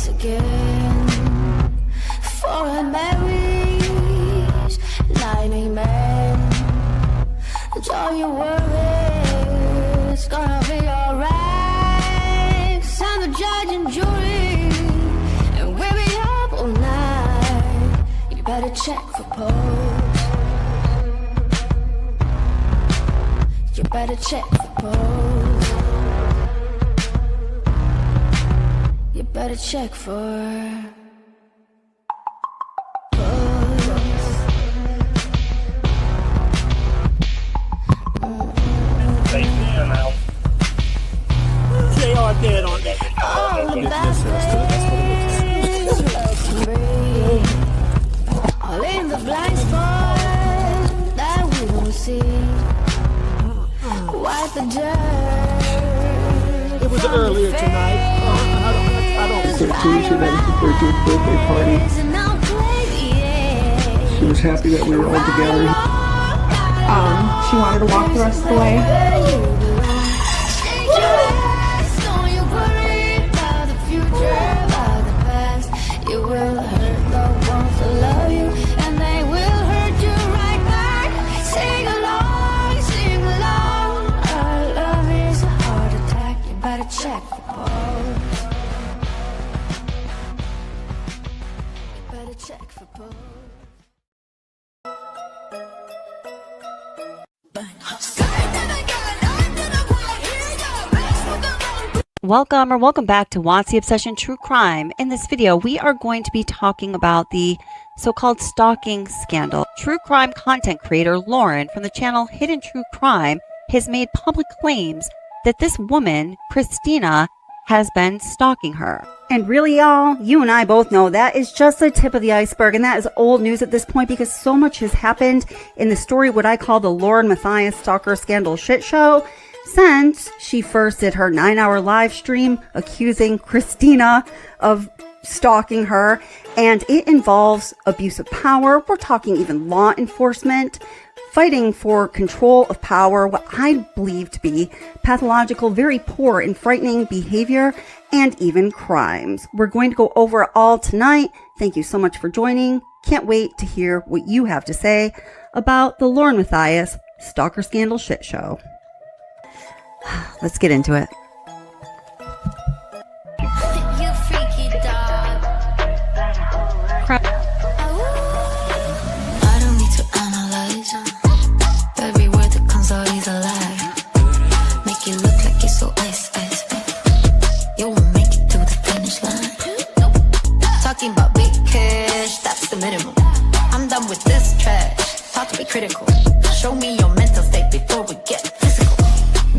once again. Foreign memories, lightning man. Don't you worry, it's gonna be alright. Sign the judge and jury, and we'll be up all night. You better check for pose. You better check for pose. You better check for They are dead on that. all the bad things. All in the blind spot that we don't see. Wipe the dirt. It was earlier tonight. I don't. 13, she went to 13th birthday party. She was happy that we were all together. She wanted to walk the rest of the way. You will hurt the ones that love you, and they will hurt you right back. Sing along, sing along. Our love is a heart attack. You better check the pulse. You better check for pulse. Welcome back to What's the Obsession True Crime. In this video, we are going to be talking about the so-called stalking scandal. True crime content creator Lauren from the channel Hidden True Crime has made public claims that this woman, Christina, has been stalking her. And really, y'all, you and I both know that is just the tip of the iceberg, and that is old news at this point because so much has happened in the story, what I call the Lauren Mathias Stalker Scandal shit show, since she first did her 9-hour live stream accusing Christina of stalking her. And it involves abuse of power. We're talking even law enforcement, fighting for control of power, what I believe to be pathological, very poor and frightening behavior, and even crimes. We're going to go over it all tonight. Thank you so much for joining. Can't wait to hear what you have to say about the Lauren Mathias Stalker Scandal shit show. Let's get into it. You freaky dog. I don't need to analyze. Every word that comes out is a lie. Make you look like you're so ice. You won't make it to the finish line. Talking about big cash, that's the minimum. I'm done with this trash. Talk to be critical. Show me your mental state before we get physical.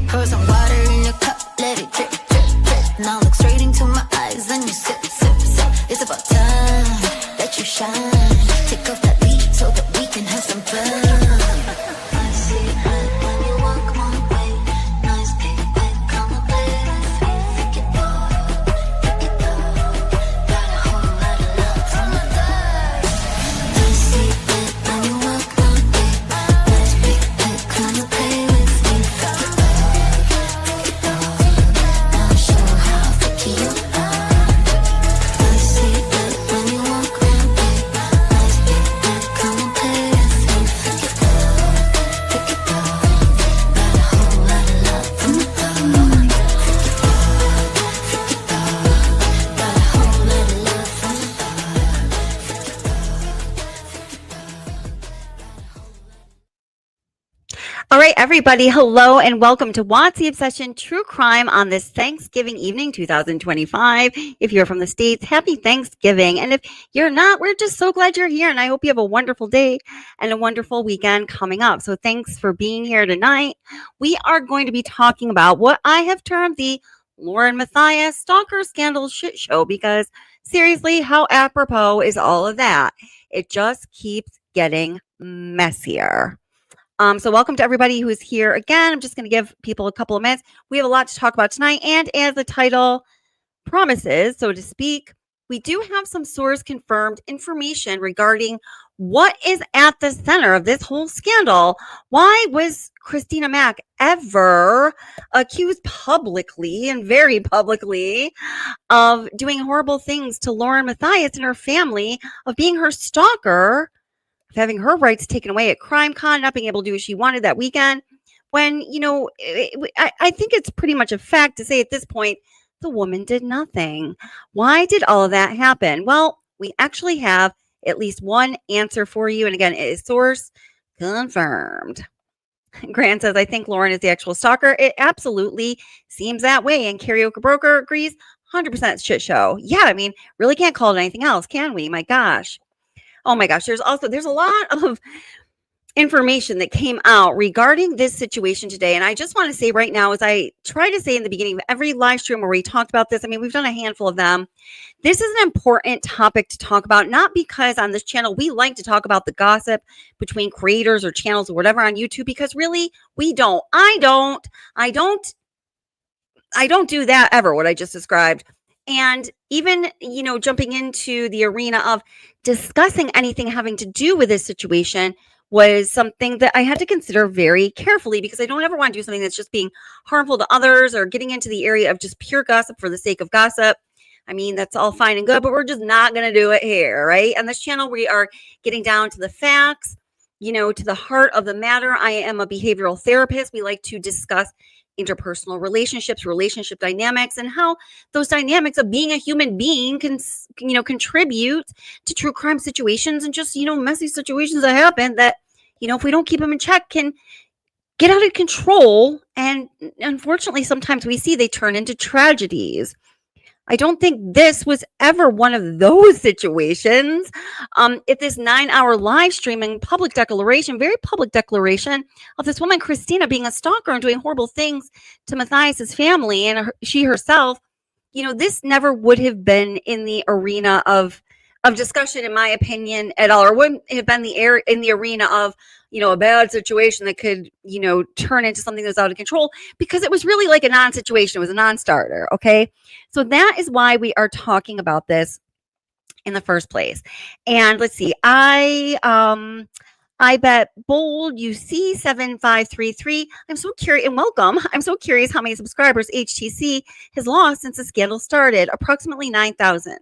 Pour some water in your cup, let it drip, drip, drip. Now look straight into my eyes, then you sip, sip, sip. It's about time that you shine. Take off that beat so that we can have some fun. I see it when you walk my way. Nice big bed, come and play with me. Think it though. Got a whole lot of love from my dad. I see it when you walk my way. Nice big bed, come and play with me. All right, everybody, hello and welcome to What's the Obsession True Crime on this Thanksgiving evening, 2025. If you're from the States, happy Thanksgiving. And if you're not, we're just so glad you're here. And I hope you have a wonderful day and a wonderful weekend coming up. So thanks for being here tonight. We are going to be talking about what I have termed the Lauren Mathias Stalker Scandal shit show, because seriously, how apropos is all of that? It just keeps getting messier. So welcome to everybody who is here again. I'm just going to give people a couple of minutes. We have a lot to talk about tonight. And as the title promises, so to speak, we do have some source confirmed information regarding What is at the center of this whole scandal? Why was Christina Mack ever accused publicly and very publicly of doing horrible things to Lauren Mathias and her family, of being her stalker, of having her rights taken away at CrimeCon, not being able to do what she wanted that weekend? When, I think it's pretty much a fact to say at this point, the woman did nothing. Why did all of that happen? Well, we actually have at least one answer for you. And again, it is source confirmed. Grant says, I think Lauren is the actual stalker. It absolutely seems that way. And Karaoke Broker agrees 100% shit show. Yeah, I mean, really can't call it anything else, can we? My gosh. Oh my gosh. There's a lot of information that came out regarding this situation today. And I just want to say right now, as I try to say in the beginning of every live stream where we talked about this, I mean, we've done a handful of them. This is an important topic to talk about, not because on this channel we like to talk about the gossip between creators or channels or whatever on YouTube, because really we don't. I don't do that ever, what I just described. And even, jumping into the arena of discussing anything having to do with this situation was something that I had to consider very carefully, because I don't ever want to do something that's just being harmful to others or getting into the area of just pure gossip for the sake of gossip. I mean, that's all fine and good, but we're just not going to do it here, right? On this channel, we are getting down to the facts, to the heart of the matter. I am a behavioral therapist. We like to discuss interpersonal relationships, relationship dynamics, and how those dynamics of being a human being can, contribute to true crime situations and just, messy situations that happen that, if we don't keep them in check, can get out of control. And unfortunately, sometimes we see they turn into tragedies. I don't think this was ever one of those situations. If this 9-hour live streaming public declaration, very public declaration of this woman, Christina, being a stalker and doing horrible things to Matthias's family and she herself, this never would have been in the arena of discussion, in my opinion, at all, or wouldn't have been in the arena of, a bad situation that could, turn into something that's out of control, because it was really like a non-situation. It was a non-starter. Okay. So that is why we are talking about this in the first place. And let's see, I bet bold UC 7533. I'm so curious, and welcome. I'm so curious how many subscribers HTC has lost since the scandal started. Approximately 9,000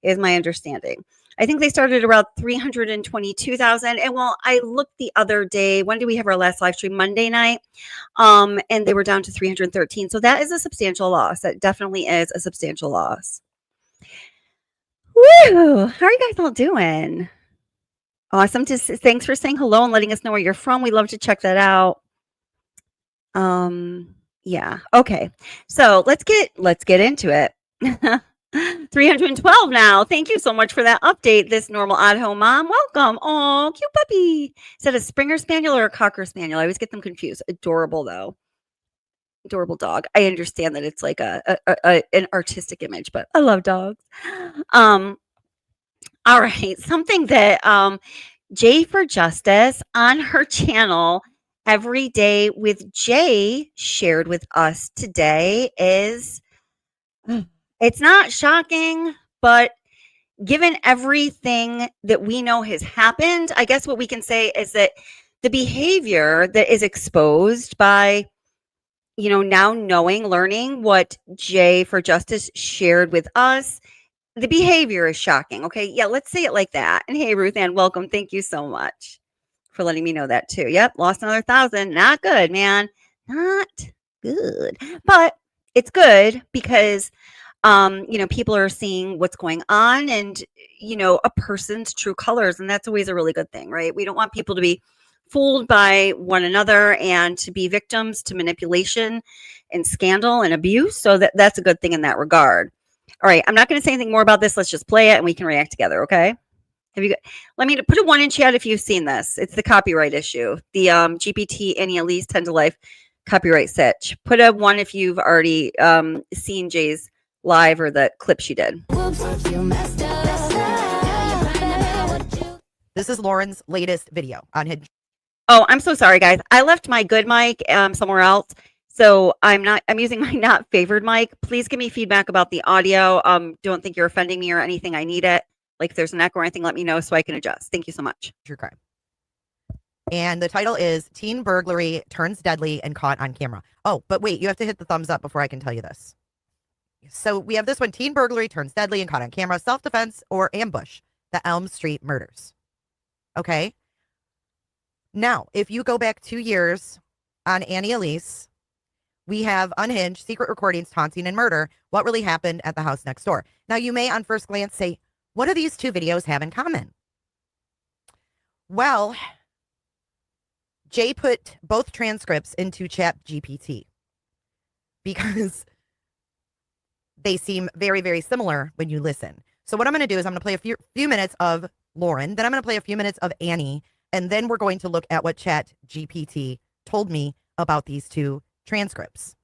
is my understanding. I think they started around 322,000. And I looked the other day, when did we have our last live stream? Monday night. And they were down to 313. So that is a substantial loss. That definitely is a substantial loss. Woo! How are you guys all doing? Awesome. Thanks for saying hello and letting us know where you're from. We love to check that out. Yeah. Okay. So let's get into it. 312 now. Thank you so much for that update. This normal odd home mom. Welcome. Oh, cute puppy. Is that a Springer Spaniel or a Cocker Spaniel? I always get them confused. Adorable though. Adorable dog. I understand that it's like an artistic image, but I love dogs. All right. Something that Jay for Justice on her channel Every Day with Jay shared with us today is, it's not shocking, but given everything that we know has happened, I guess what we can say is that the behavior that is exposed by, now learning what Jay for Justice shared with us, the behavior is shocking. Okay. Yeah. Let's say it like that. And hey, Ruth Ann, welcome. Thank you so much for letting me know that too. Yep. Lost another 1,000. Not good, man. Not good. But it's good because people are seeing what's going on and, a person's true colors. And that's always a really good thing, right? We don't want people to be fooled by one another and to be victims to manipulation and scandal and abuse. So that's a good thing in that regard. All right. I'm not going to say anything more about this. Let's just play it and we can react together. Okay. Let me put a 1 in chat if you've seen this. It's the copyright issue. The GPT and Elise 10 to Life copyright sitch. Put a 1 if you've already seen Jay's live or the clip she did. This is Lauren's latest video on his. Oh, I'm so sorry, guys. I left my good mic somewhere else. So I'm using my not favored mic. Please give me feedback about the audio. Don't think you're offending me or anything. I need it. Like if there's an echo or anything, let me know so I can adjust. Thank you so much. True crime. And the title is Teen Burglary Turns Deadly and Caught on Camera. Oh, but wait, you have to hit the thumbs up before I can tell you this. So we have this one, Teen Burglary Turns Deadly and Caught on Camera, Self-Defense or Ambush, the Elm Street Murders. Okay? Now, if you go back 2 years on Annie Elise, we have Unhinged, Secret Recordings, Taunting, and Murder, What Really Happened at the House Next Door. Now, you may on first glance say, what do these two videos have in common? Well, Jay put both transcripts into Chat GPT because they seem very, very similar when you listen. So what I'm going to do is I'm going to play a few minutes of Lauren, then I'm going to play a few minutes of Annie, and then we're going to look at what Chat GPT told me about these two transcripts.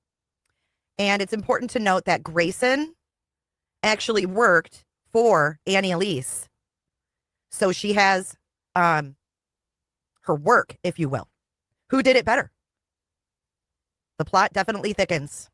And it's important to note that Grayson actually worked for Annie Elise. So she has her work, if you will. Who did it better? The plot definitely thickens.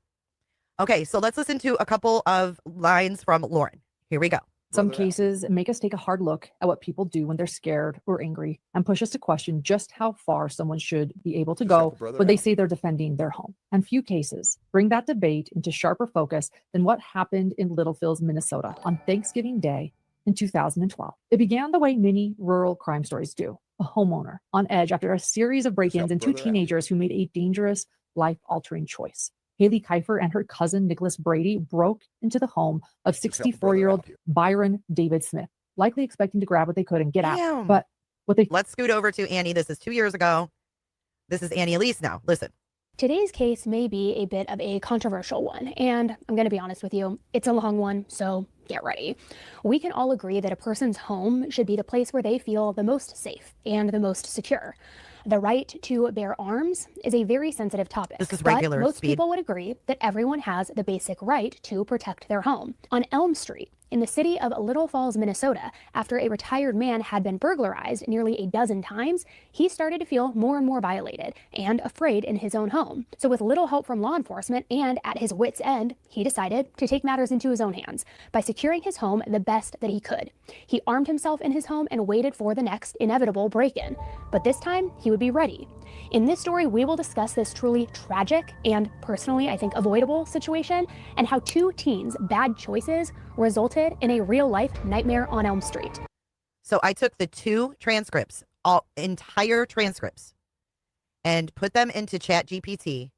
Okay, so let's listen to a couple of lines from Lauren. Here we go. Some cases make us take a hard look at what people do when they're scared or angry and push us to question just how far someone should be able to go when they say they're defending their home. And few cases bring that debate into sharper focus than what happened in Littlefield's, Minnesota on Thanksgiving Day in 2012. It began the way many rural crime stories do. A homeowner on edge after a series of break-ins and two teenagers who made a dangerous, life-altering choice. Haley Kiefer and her cousin Nicholas Brady broke into the home of 64-year-old Byron David Smith, likely expecting to grab what they could and get out. But let's scoot over to Annie. This is 2 years ago. This is Annie Elise now. Listen. Today's case may be a bit of a controversial one, and I'm going to be honest with you, it's a long one, so get ready. We can all agree that a person's home should be the place where they feel the most safe and the most secure. The right to bear arms is a very sensitive topic. This is regular but most speed. people would agree that everyone has the basic right to protect their home. On Elm Street, in the city of Little Falls, Minnesota, after a retired man had been burglarized nearly a dozen times, he started to feel more and more violated and afraid in his own home. So with little help from law enforcement and at his wit's end, he decided to take matters into his own hands by securing his home the best that he could. He armed himself in his home and waited for the next inevitable break-in. But this time, he would be ready. In this story, we will discuss this truly tragic and personally, I think, avoidable situation and how two teens' bad choices resulted in a real-life nightmare on Elm Street. So I took the two transcripts, all entire transcripts, and put them into Chat GPT.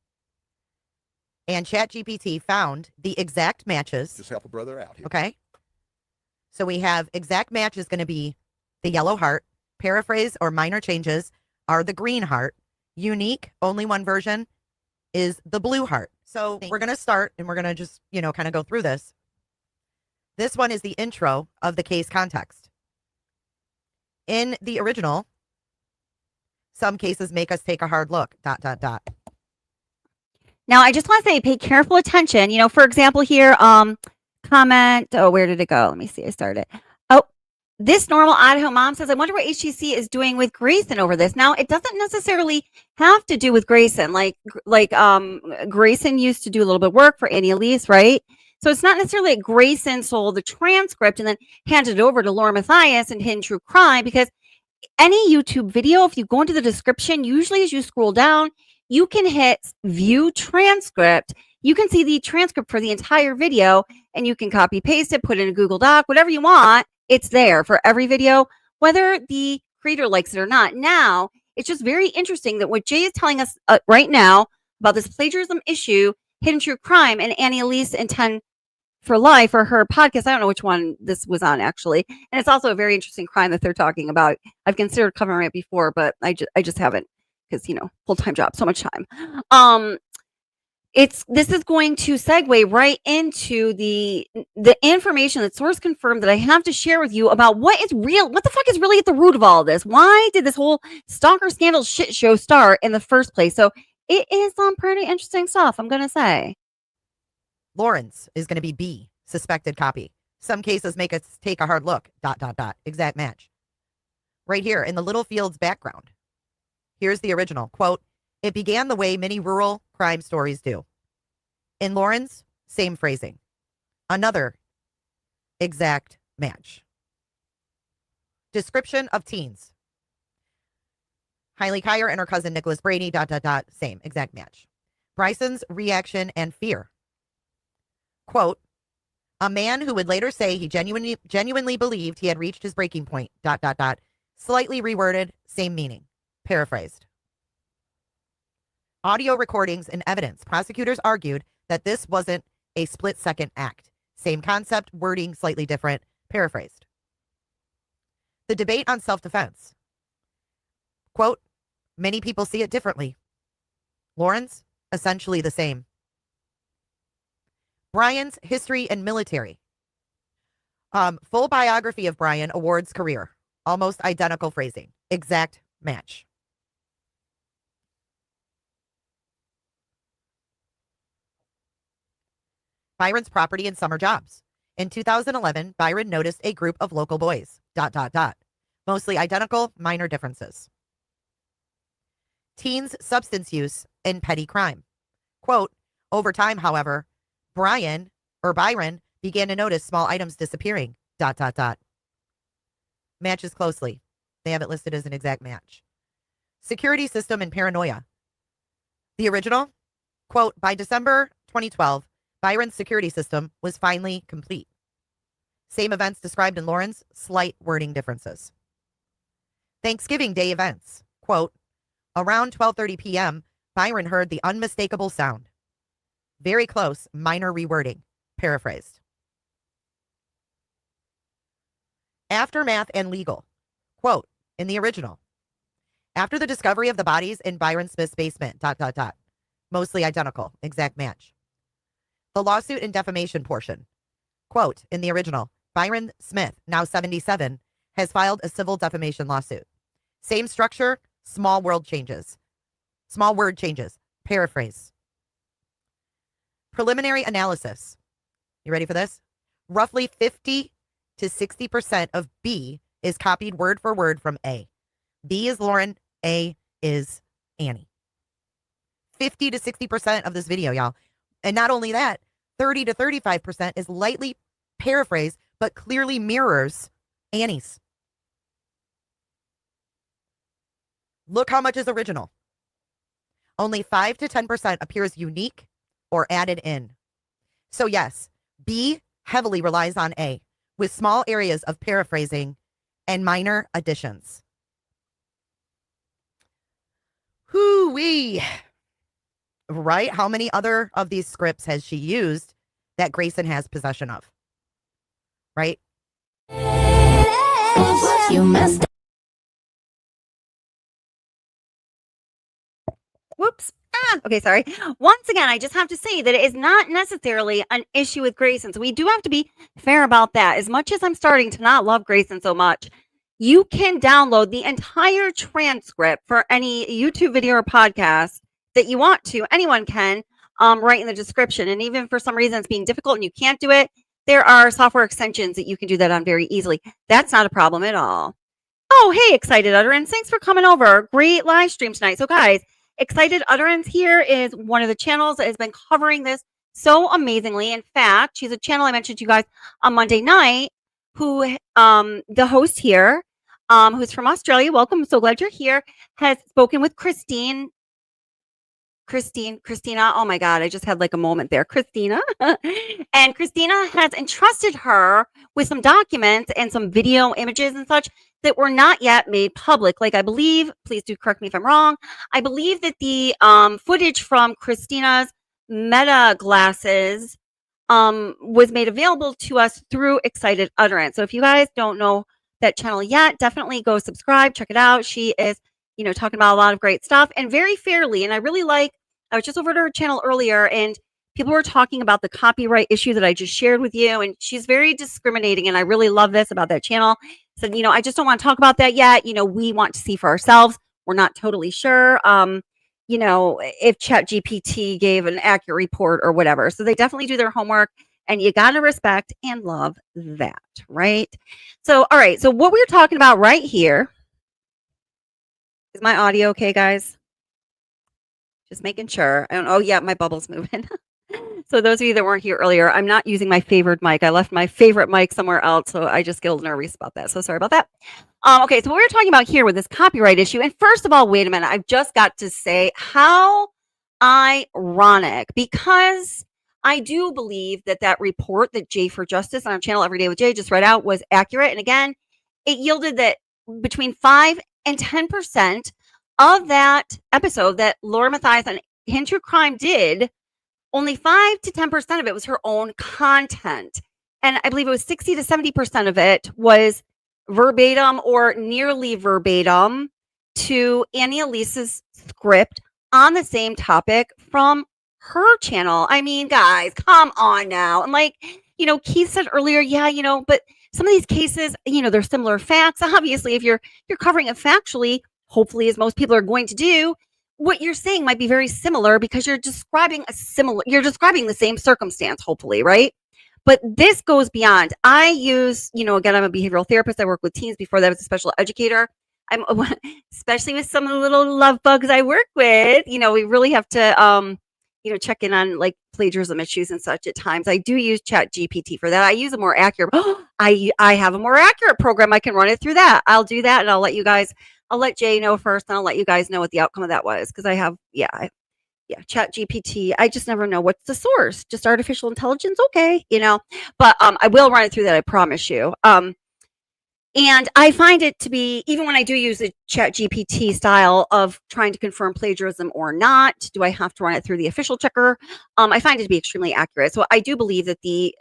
And Chat GPT found the exact matches. Just help a brother out here. Okay. So we have exact match is going to be the yellow heart. Paraphrase or minor changes are the green heart. Unique, only one version, is the blue heart. So we're going to start and we're going to just, kind of go through this. This one is the intro of the case context. In the original, some cases make us take a hard look, ... Now, I just want to say, pay careful attention. For example, here, comment. Oh, where did it go? Let me see. I started. Oh, this normal Idaho mom says, I wonder what HTC is doing with Grayson over this. Now, it doesn't necessarily have to do with Grayson. Like Grayson used to do a little bit of work for Annie Elise, right? So it's not necessarily that Grayson sold the transcript and then handed it over to Lauren Mathias and Hidden True Crime, because any YouTube video, if you go into the description, usually as you scroll down, you can hit view transcript. You can see the transcript for the entire video and you can copy paste it, put it in a Google Doc, whatever you want. It's there for every video, whether the creator likes it or not. Now, it's just very interesting that what Jay is telling us right now about this plagiarism issue, Hidden True Crime, and Annie Elise and 10 for Life, or her podcast. I don't know which one this was on, actually. And it's also a very interesting crime that they're talking about. I've considered covering it before, but I just haven't, because, full-time job, so much time. This is going to segue right into the information that source confirmed that I have to share with you about what the fuck is really at the root of all of this. Why did this whole stalker scandal shit show start in the first place? So it is pretty interesting stuff, I'm going to say. Lawrence is going to be B, suspected copy. Some cases make us take a hard look, ... Exact match. Right here in the Littlefield's background. Here's the original. Quote, it began the way many rural crime stories do. In Lawrence, same phrasing. Another exact match. Description of teens. Hailey Kyer and her cousin Nicholas Brady, ... Same, exact match. Bryson's reaction and fear. Quote, a man who would later say he genuinely believed he had reached his breaking point, ... Slightly reworded, same meaning. Paraphrased. Audio recordings and evidence. Prosecutors argued that this wasn't a split-second act. Same concept, wording slightly different. Paraphrased. The debate on self-defense. Quote, many people see it differently. Lauren's, essentially the same. Brian's history and military. Full biography of Brian, awards, career. Almost identical phrasing. Exact match. Byron's property and summer jobs. In 2011, Byron noticed a group of local boys, ... Mostly identical, minor differences. Teens' substance use and petty crime. Quote, over time, however, Byron began to notice small items disappearing, ... Matches closely. They have it listed as an exact match. Security system and paranoia. The original, quote, by December 2012, Byron's security system was finally complete. Same events described in Lauren's, slight wording differences. Thanksgiving Day events. Quote, around 12:30 p.m., Byron heard the unmistakable sound. Very close, minor rewording. Paraphrased. Aftermath and legal. Quote, in the original. After the discovery of the bodies in Byron Smith's basement, ... Mostly identical, exact match. The lawsuit and defamation portion. Quote, in the original, Byron Smith, now 77, has filed a civil defamation lawsuit. Same structure, small word changes. Paraphrase. Preliminary analysis. You ready for this? Roughly 50 to 60% of B is copied word for word from A. B is Lauren, A is Annie. 50 to 60% of this video, y'all. And not only that, 30 to 35% is lightly paraphrased, but clearly mirrors Annie's. Look how much is original. Only 5 to 10% appears unique or added in. So yes, B heavily relies on A, with small areas of paraphrasing and minor additions. Hoo-wee. Right? How many other of these scripts has she used that Grayson has possession of? Right? You messed up. Whoops. Okay, sorry. Once again, I just have to say that it is not necessarily an issue with Grayson. So we do have to be fair about that. As much as I'm starting to not love Grayson so much, you can download the entire transcript for any YouTube video or podcast that you want to. Anyone can, right in the description. And even for some reason it's being difficult and you can't do it, there are software extensions that you can do that on very easily. That's not a problem at all. Oh, hey, Excited Utterance. Thanks for coming over. Great live stream tonight. So guys, Excited Utterance here is one of the channels that has been covering this so amazingly. In fact, she's a channel I mentioned to you guys on Monday night, who the host here, who's from Australia, welcome, I'm so glad you're here, has spoken with Christina. Oh my God, I just had like a moment there. Christina. And Christina has entrusted her with some documents and some video images and such that were not yet made public. Like I believe, please do correct me if I'm wrong, I believe that the footage from Christina's Meta glasses was made available to us through Excited Utterance. So if you guys don't know that channel yet, definitely go subscribe, check it out. She is, talking about a lot of great stuff and very fairly. And I really like, I was just over to her channel earlier and people were talking about the copyright issue that I just shared with you. And she's very discriminating. And I really love this about that channel. So, I just don't want to talk about that yet. We want to see for ourselves. We're not totally sure, if ChatGPT gave an accurate report or whatever. So they definitely do their homework and you got to respect and love that, right? So, all right. So what we're talking about right here, is my audio okay, guys? Just making sure. Oh, yeah, my bubble's moving. So those of you that weren't here earlier, I'm not using my favorite mic. I left my favorite mic somewhere else, so I just get a little nervous about that. So sorry about that. Okay, so what we're talking about here with this copyright issue, and first of all, wait a minute, I've just got to say how ironic, because I do believe that that report that Jay for Justice on our channel Every Day with Jay just read out was accurate. And again, it yielded that between 5 and 10% of that episode that Lauren Mathias on True Crime did, only 5 to 10% of it was her own content. And I believe it was 60 to 70% of it was verbatim or nearly verbatim to Annie Elise's script on the same topic from her channel. I mean, guys, come on now. And like, Keith said earlier, yeah, but some of these cases, they're similar facts. Obviously, if you're covering it factually, hopefully, as most people are going to do, what you're saying might be very similar because you're describing the same circumstance, hopefully, right? But this goes beyond. I use, again, I'm a behavioral therapist. I work with teens. Before that, I was a special educator. I'm especially with some of the little love bugs I work with. We really have to, check in on like plagiarism issues and such at times. I do use Chat GPT for that. I use a more accurate. I have a more accurate program. I can run it through that. I'll do that, and I'll let Jay know first, and I'll let you guys know what the outcome of that was, because I have, Chat GPT. I just never know what's the source. Just artificial intelligence, okay, but I will run it through that. I promise you. And I find it to be, even when I do use the Chat GPT style of trying to confirm plagiarism or not, do I have to run it through the official checker? I find it to be extremely accurate. So I do believe that the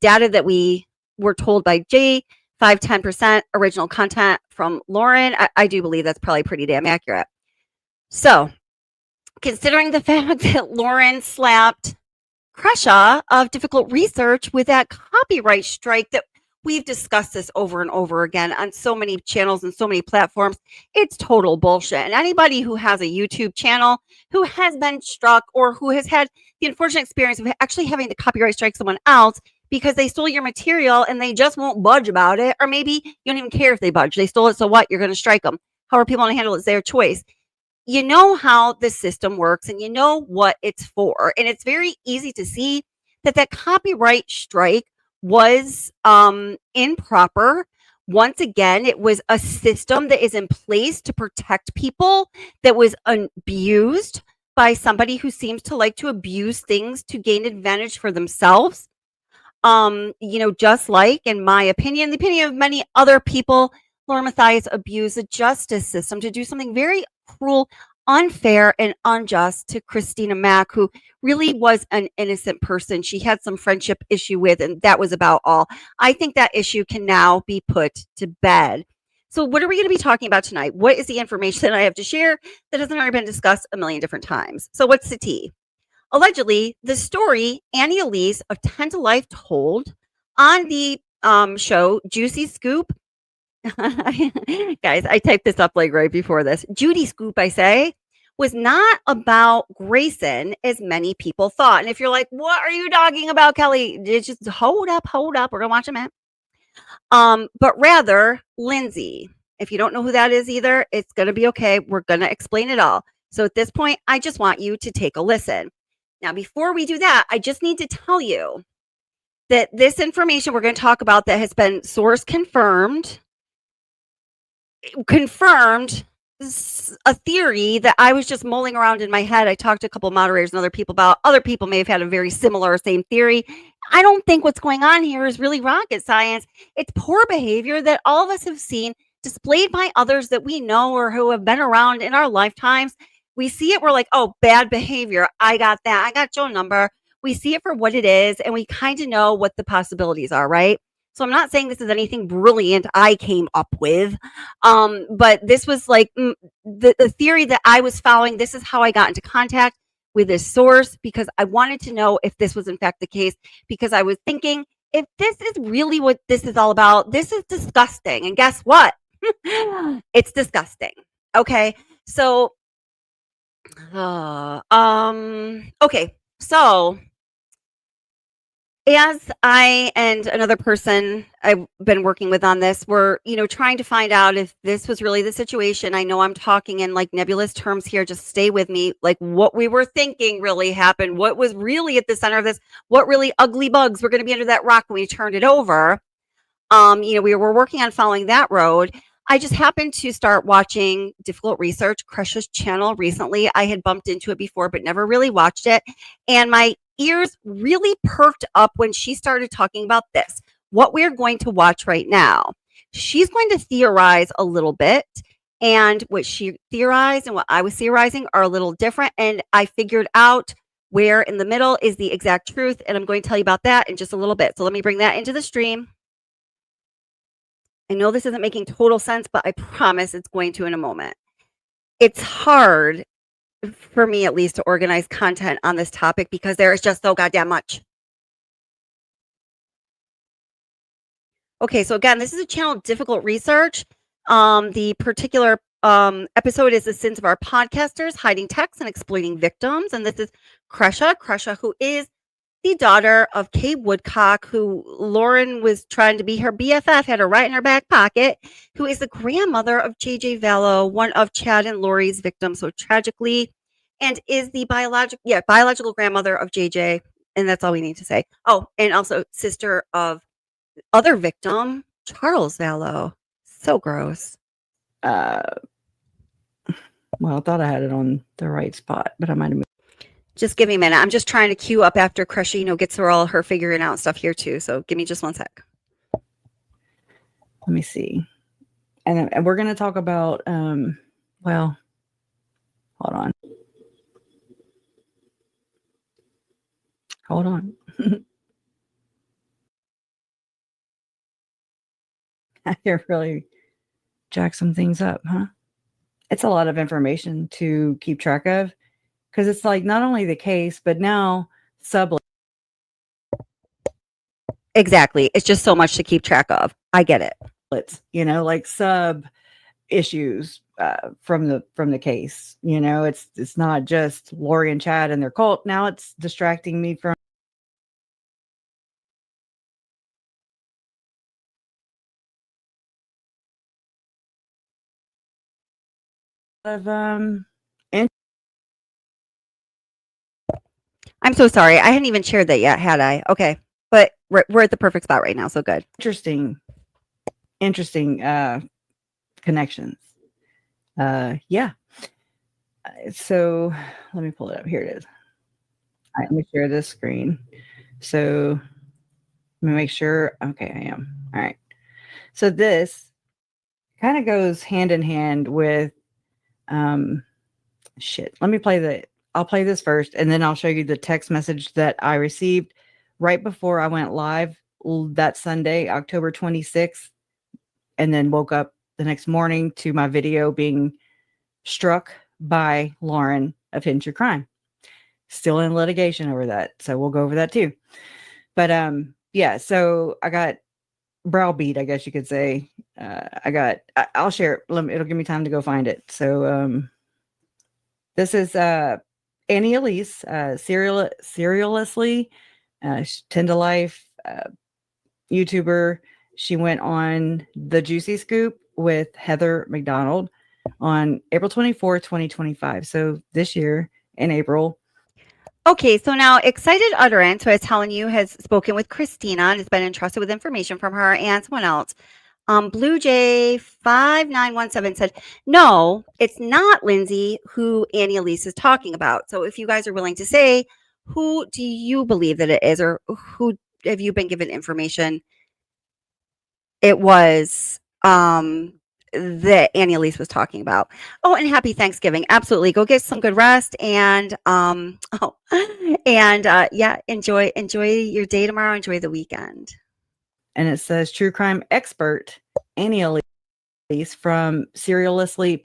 data that we were told by Jay, 5-10% original content from Lauren, I do believe that's probably pretty damn accurate. So considering the fact that Lauren slapped Kresha of difficult research with that copyright strike, that we've discussed this over and over again on so many channels and so many platforms, it's total bullshit. And anybody who has a YouTube channel who has been struck or who has had the unfortunate experience of actually having to copyright strike someone else because they stole your material and they just won't budge about it, or maybe you don't even care if they budge. They stole it, so what? You're going to strike them. However people want to handle it is their choice. You know how the system works and you know what it's for. And it's very easy to see that that copyright strike was improper. Once again, it was a system that is in place to protect people that was abused by somebody who seems to like to abuse things to gain advantage for themselves. Just like, in my opinion, the opinion of many other people, Lauren Mathias abused the justice system to do something very cruel, unfair, and unjust to Christina Mack, who really was an innocent person. She had some friendship issue with, and that was about all. I think that issue can now be put to bed. So what are we going to be talking about tonight? What is the information that I have to share that hasn't already been discussed a million different times? So what's the tea? Allegedly, the story Annie Elise of 10 to Life told on the show Juicy Scoop. Guys, I typed this up like right before this. Judy Scoop, I say, was not about Grayson as many people thought. And if you're like, what are you talking about, Kelly? Just hold up. We're going to watch a minute. But rather, Lindsay. If you don't know who that is either, it's going to be okay. We're going to explain it all. So at this point, I just want you to take a listen. Now, before we do that, I just need to tell you that this information we're going to talk about that has been source confirmed a theory that I was just mulling around in my head. I talked to a couple of moderators and other people about. Other people may have had a very similar same theory. I don't think what's going on here is really rocket science. It's poor behavior that all of us have seen displayed by others that we know or who have been around in our lifetimes. We see it, we're like, oh, bad behavior. I got that. I got your number. We see it for what it is, and we kind of know what the possibilities are, right? So I'm not saying this is anything brilliant I came up with, but this was like the theory that I was following. This is how I got into contact with this source, because I wanted to know if this was in fact the case, because I was thinking, if this is really what this is all about, this is disgusting. And guess what? It's disgusting. Okay. So, okay. So as I and another person I've been working with on this were, trying to find out if this was really the situation. I know I'm talking in like nebulous terms here. Just stay with me. Like what we were thinking really happened. What was really at the center of this? What really ugly bugs were going to be under that rock when we turned it over? We were working on following that road. I just happened to start watching Difficult Research, Crush's channel recently. I had bumped into it before, but never really watched it. And my ears really perked up when she started talking about this, what we're going to watch right now. She's going to theorize a little bit. And what she theorized and what I was theorizing are a little different. And I figured out where in the middle is the exact truth. And I'm going to tell you about that in just a little bit. So let me bring that into the stream. I know this isn't making total sense, but I promise it's going to in a moment. It's hard, for me at least, to organize content on this topic because there is just so goddamn much. Okay, so again, this is a channel, Difficult Research. The particular episode is The Sins of Our Podcasters, Hiding Texts and Exploiting Victims. And this is Crusha, who is the daughter of Kay Woodcock, who Lauren was trying to be her BFF, had her right in her back pocket, who is the grandmother of JJ Vallow, one of Chad and Lori's victims, so tragically, and is the biological grandmother of JJ. And that's all we need to say. Oh, and also sister of the other victim, Charles Vallow. So gross. Well, I thought I had it on the right spot, but I might have moved. Just give me a minute. I'm just trying to queue up after Crusha, gets her all her figuring out stuff here too. So give me just one sec. Let me see. And we're going to talk about, well, hold on. Hold on. I can really jack some things up, huh? It's a lot of information to keep track of. Because it's like not only the case, but now Exactly. It's just so much to keep track of. I get it. Like sub issues from the case. It's not just Lori and Chad and their cult. Now it's distracting me from I'm so sorry. I hadn't even shared that yet, had I? Okay. But we're at the perfect spot right now, so good. Interesting connections. Yeah. So let me pull it up. Here it is. All right, let me share this screen. So let me make sure. Okay, I am. All right. So this kind of goes hand in hand with I'll play this first, and then I'll show you the text message that I received right before I went live that Sunday, October 26th, and then woke up the next morning to my video being struck by Lauren of Hidden True Crime. Still in litigation over that, so we'll go over that too. But yeah, so I got browbeat, I guess you could say. I'll share it. It'll give me time to go find it. So this is Annie Elise, serialously, 10 to Life YouTuber. She went on The Juicy Scoop with Heather McDonald on April 24, 2025. So this year in April. Okay, so now Excited Utterance, who I was telling you, has spoken with Christina and has been entrusted with information from her and someone else. Blue Jay 5917 said, no, it's not Lindsay who Annie Elise is talking about. So if you guys are willing to say, who do you believe that it is, or who have you been given information? It was that Annie Elise was talking about. Oh, and happy Thanksgiving. Absolutely. Go get some good rest and yeah, enjoy your day tomorrow. Enjoy the weekend. And it says true crime expert Annie Elise from Serialously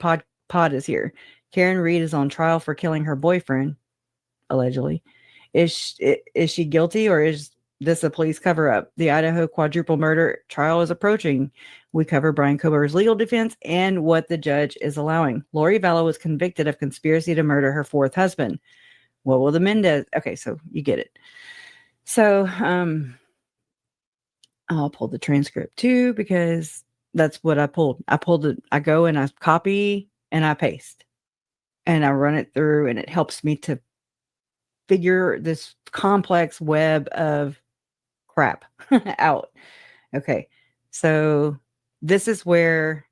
Pod is here. Karen Reed is on trial for killing her boyfriend, allegedly. Is she guilty, or is this a police cover-up? The Idaho quadruple murder trial is approaching. We cover Brian Kober's legal defense and what the judge is allowing. Lori Vallow was convicted of conspiracy to murder her fourth husband. What will the Mendez? Okay, so you get it. So, I'll pull the transcript too, because that's what I pulled. I go and I copy and I paste and I run it through, and it helps me to figure this complex web of crap out. Okay. So this is where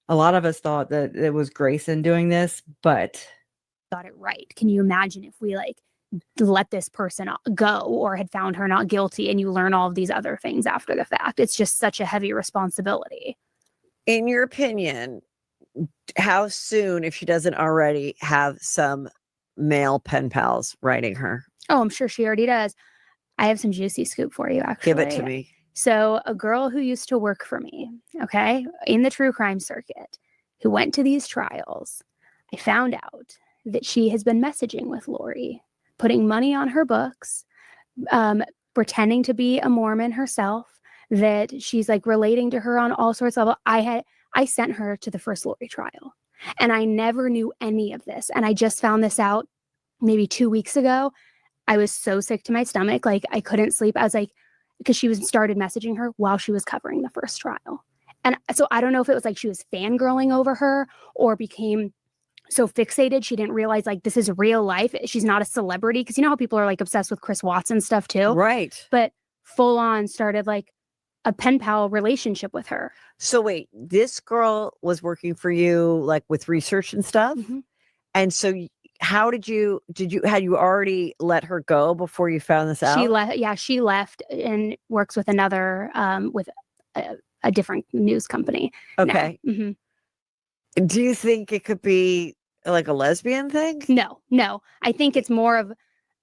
a lot of us thought that it was Grayson doing this, but got it right. Can you imagine if we like let this person go or had found her not guilty, and you learn all of these other things after the fact? It's just such a heavy responsibility. In your opinion, how soon, if she doesn't already have some male pen pals writing her? Oh, I'm sure she already does. I have some juicy scoop for you, actually. Give it to me. So a girl who used to work for me, okay, in the true crime circuit, who went to these trials, I found out that she has been messaging with Lori, putting money on her books, pretending to be a Mormon herself, that she's like relating to her on all sorts of. I sent her to the first Lori trial, and I never knew any of this. And I just found this out maybe 2 weeks ago. I was so sick to my stomach. Like, I couldn't sleep. I was like, because she started messaging her while she was covering the first trial. And so I don't know if it was like she was fangirling over her or became so fixated she didn't realize like this is real life. She's not a celebrity, because you know how people are like obsessed with Chris Watson stuff too, right? But full on started like a pen pal relationship with her. So wait, this girl was working for you like with research and stuff, and so how had you already let her go before you found this out? She left. Yeah, she left and works with another with a different news company. Okay. Do you think it could be like a lesbian thing? No. I think it's more of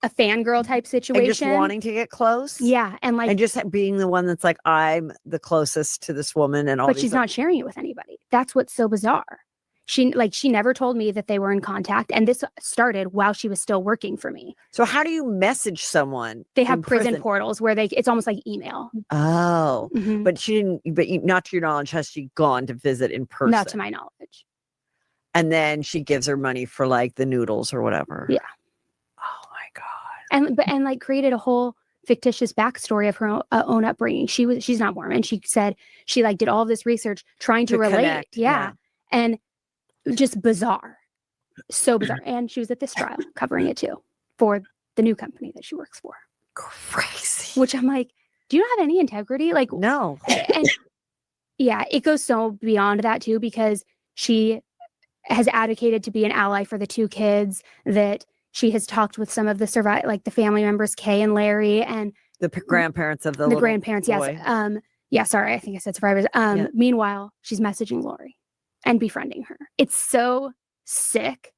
a fangirl type situation. And just wanting to get close? Yeah. And just being the one that's like, I'm the closest to this woman and all. But she's not sharing it with anybody. That's what's so bizarre. She never told me that they were in contact. And this started while she was still working for me. So how do you message someone? They have prison portals where it's almost like email. Oh, but not to your knowledge, has she gone to visit in person? Not to my knowledge. And then she gives her money for like the noodles or whatever. Yeah. Oh my God. And like created a whole fictitious backstory of her own upbringing. She's not Mormon. She said she like did all of this research trying to relate. Connect, yeah. And just bizarre. So bizarre. And she was at this trial covering it too for the new company that she works for. Crazy. Which I'm like, do you have any integrity? Like, no. And yeah, it goes so beyond that too, because she has advocated to be an ally for the two kids, that she has talked with some of the the family members, Kay and Larry, and the grandparents of the grandparents. Boy. Yes. Sorry. I think I said survivors. Meanwhile, she's messaging Lori and befriending her. It's so sick.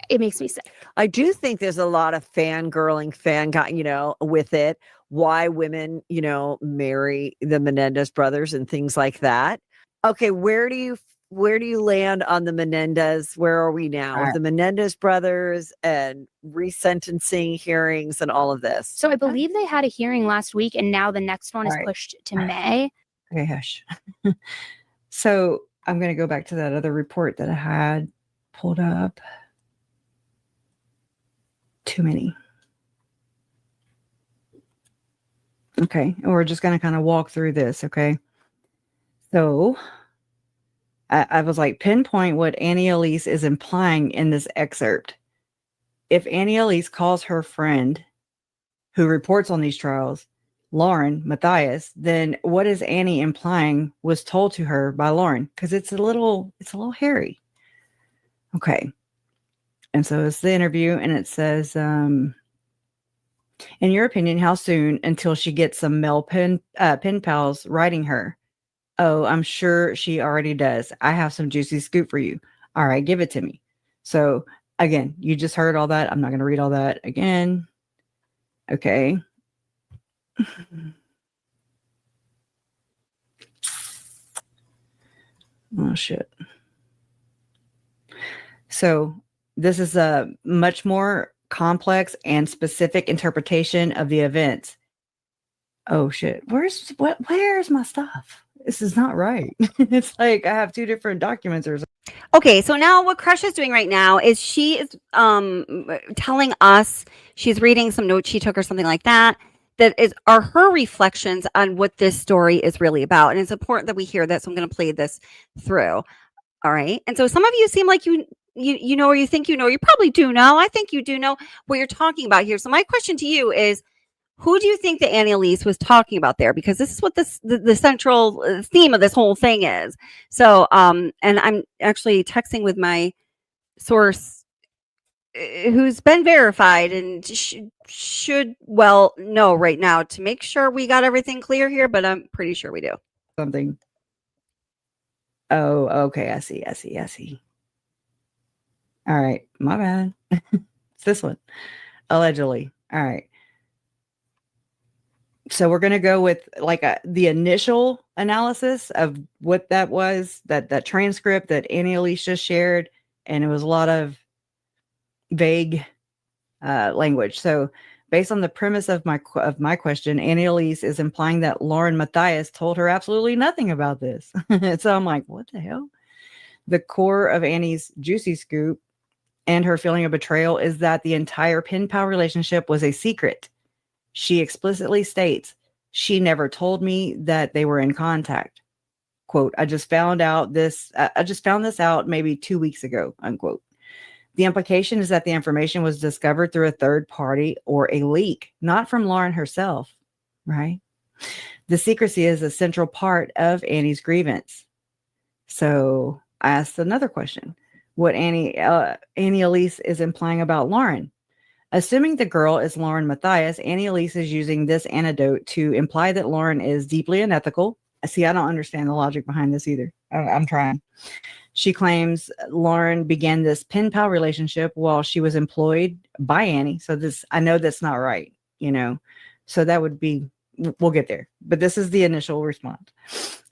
It makes me sick. I do think there's a lot of fangirling, with it. Why women, marry the Menendez brothers and things like that. Okay, where do you land on the Menendez? Where are we now? Right. The Menendez brothers and resentencing hearings and all of this. So I believe they had a hearing last week, and now the next one is pushed to May. Okay, hush. So I'm going to go back to that other report that I had pulled up. Too many. Okay, and we're just going to kind of walk through this, okay? So I was like, pinpoint what Annie Elise is implying in this excerpt. If Annie Elise calls her friend who reports on these trials Lauren Mathias, then what is Annie implying was told to her by Lauren? Because it's a little hairy. Okay. And so it's the interview, and it says, in your opinion, how soon until she gets some male pen pals writing her? Oh, I'm sure she already does. I have some juicy scoop for you. All right, give it to me. So again, you just heard all that. I'm not going to read all that again. Okay. Oh, shit. So this is a much more complex and specific interpretation of the events. Oh, shit. Where's my stuff? this is not right. It's like I have two different documents or something. Okay, so now what Crush is doing right now is she is telling us she's reading some notes she took or something like that. That are her reflections on what this story is really about, and it's important that we hear that. So I'm going to play this through. All right, and so some of you seem like you know, or you think you know. You probably do know. I think you do know what you're talking about here. So my question to you is, who do you think that Annie Elise was talking about there? Because this is what the central theme of this whole thing is. So, and I'm actually texting with my source who's been verified and should well know right now to make sure we got everything clear here, but I'm pretty sure we do. Something. Oh, okay. I see. All right. My bad. It's this one. Allegedly. All right. So we're going to go with like the initial analysis of what that was, that transcript that Annie Elise just shared. And it was a lot of vague language. So based on the premise of my question, Annie Elise is implying that Lauren Mathias told her absolutely nothing about this. So I'm like, what the hell? The core of Annie's juicy scoop and her feeling of betrayal is that the entire pen pal relationship was a secret. She explicitly states, she never told me that they were in contact. Quote, I just found this out maybe 2 weeks ago, unquote. The implication is that the information was discovered through a third party or a leak, not from Lauren herself, right? The secrecy is a central part of Annie's grievance. So I asked another question. What Annie Elise is implying about Lauren. Assuming the girl is Lauren Mathias, Annie Elise is using this anecdote to imply that Lauren is deeply unethical. See, I don't understand the logic behind this either. I'm trying. She claims Lauren began this pen pal relationship while she was employed by Annie. So I know that's not right, you know. So that would be, we'll get there. But this is the initial response.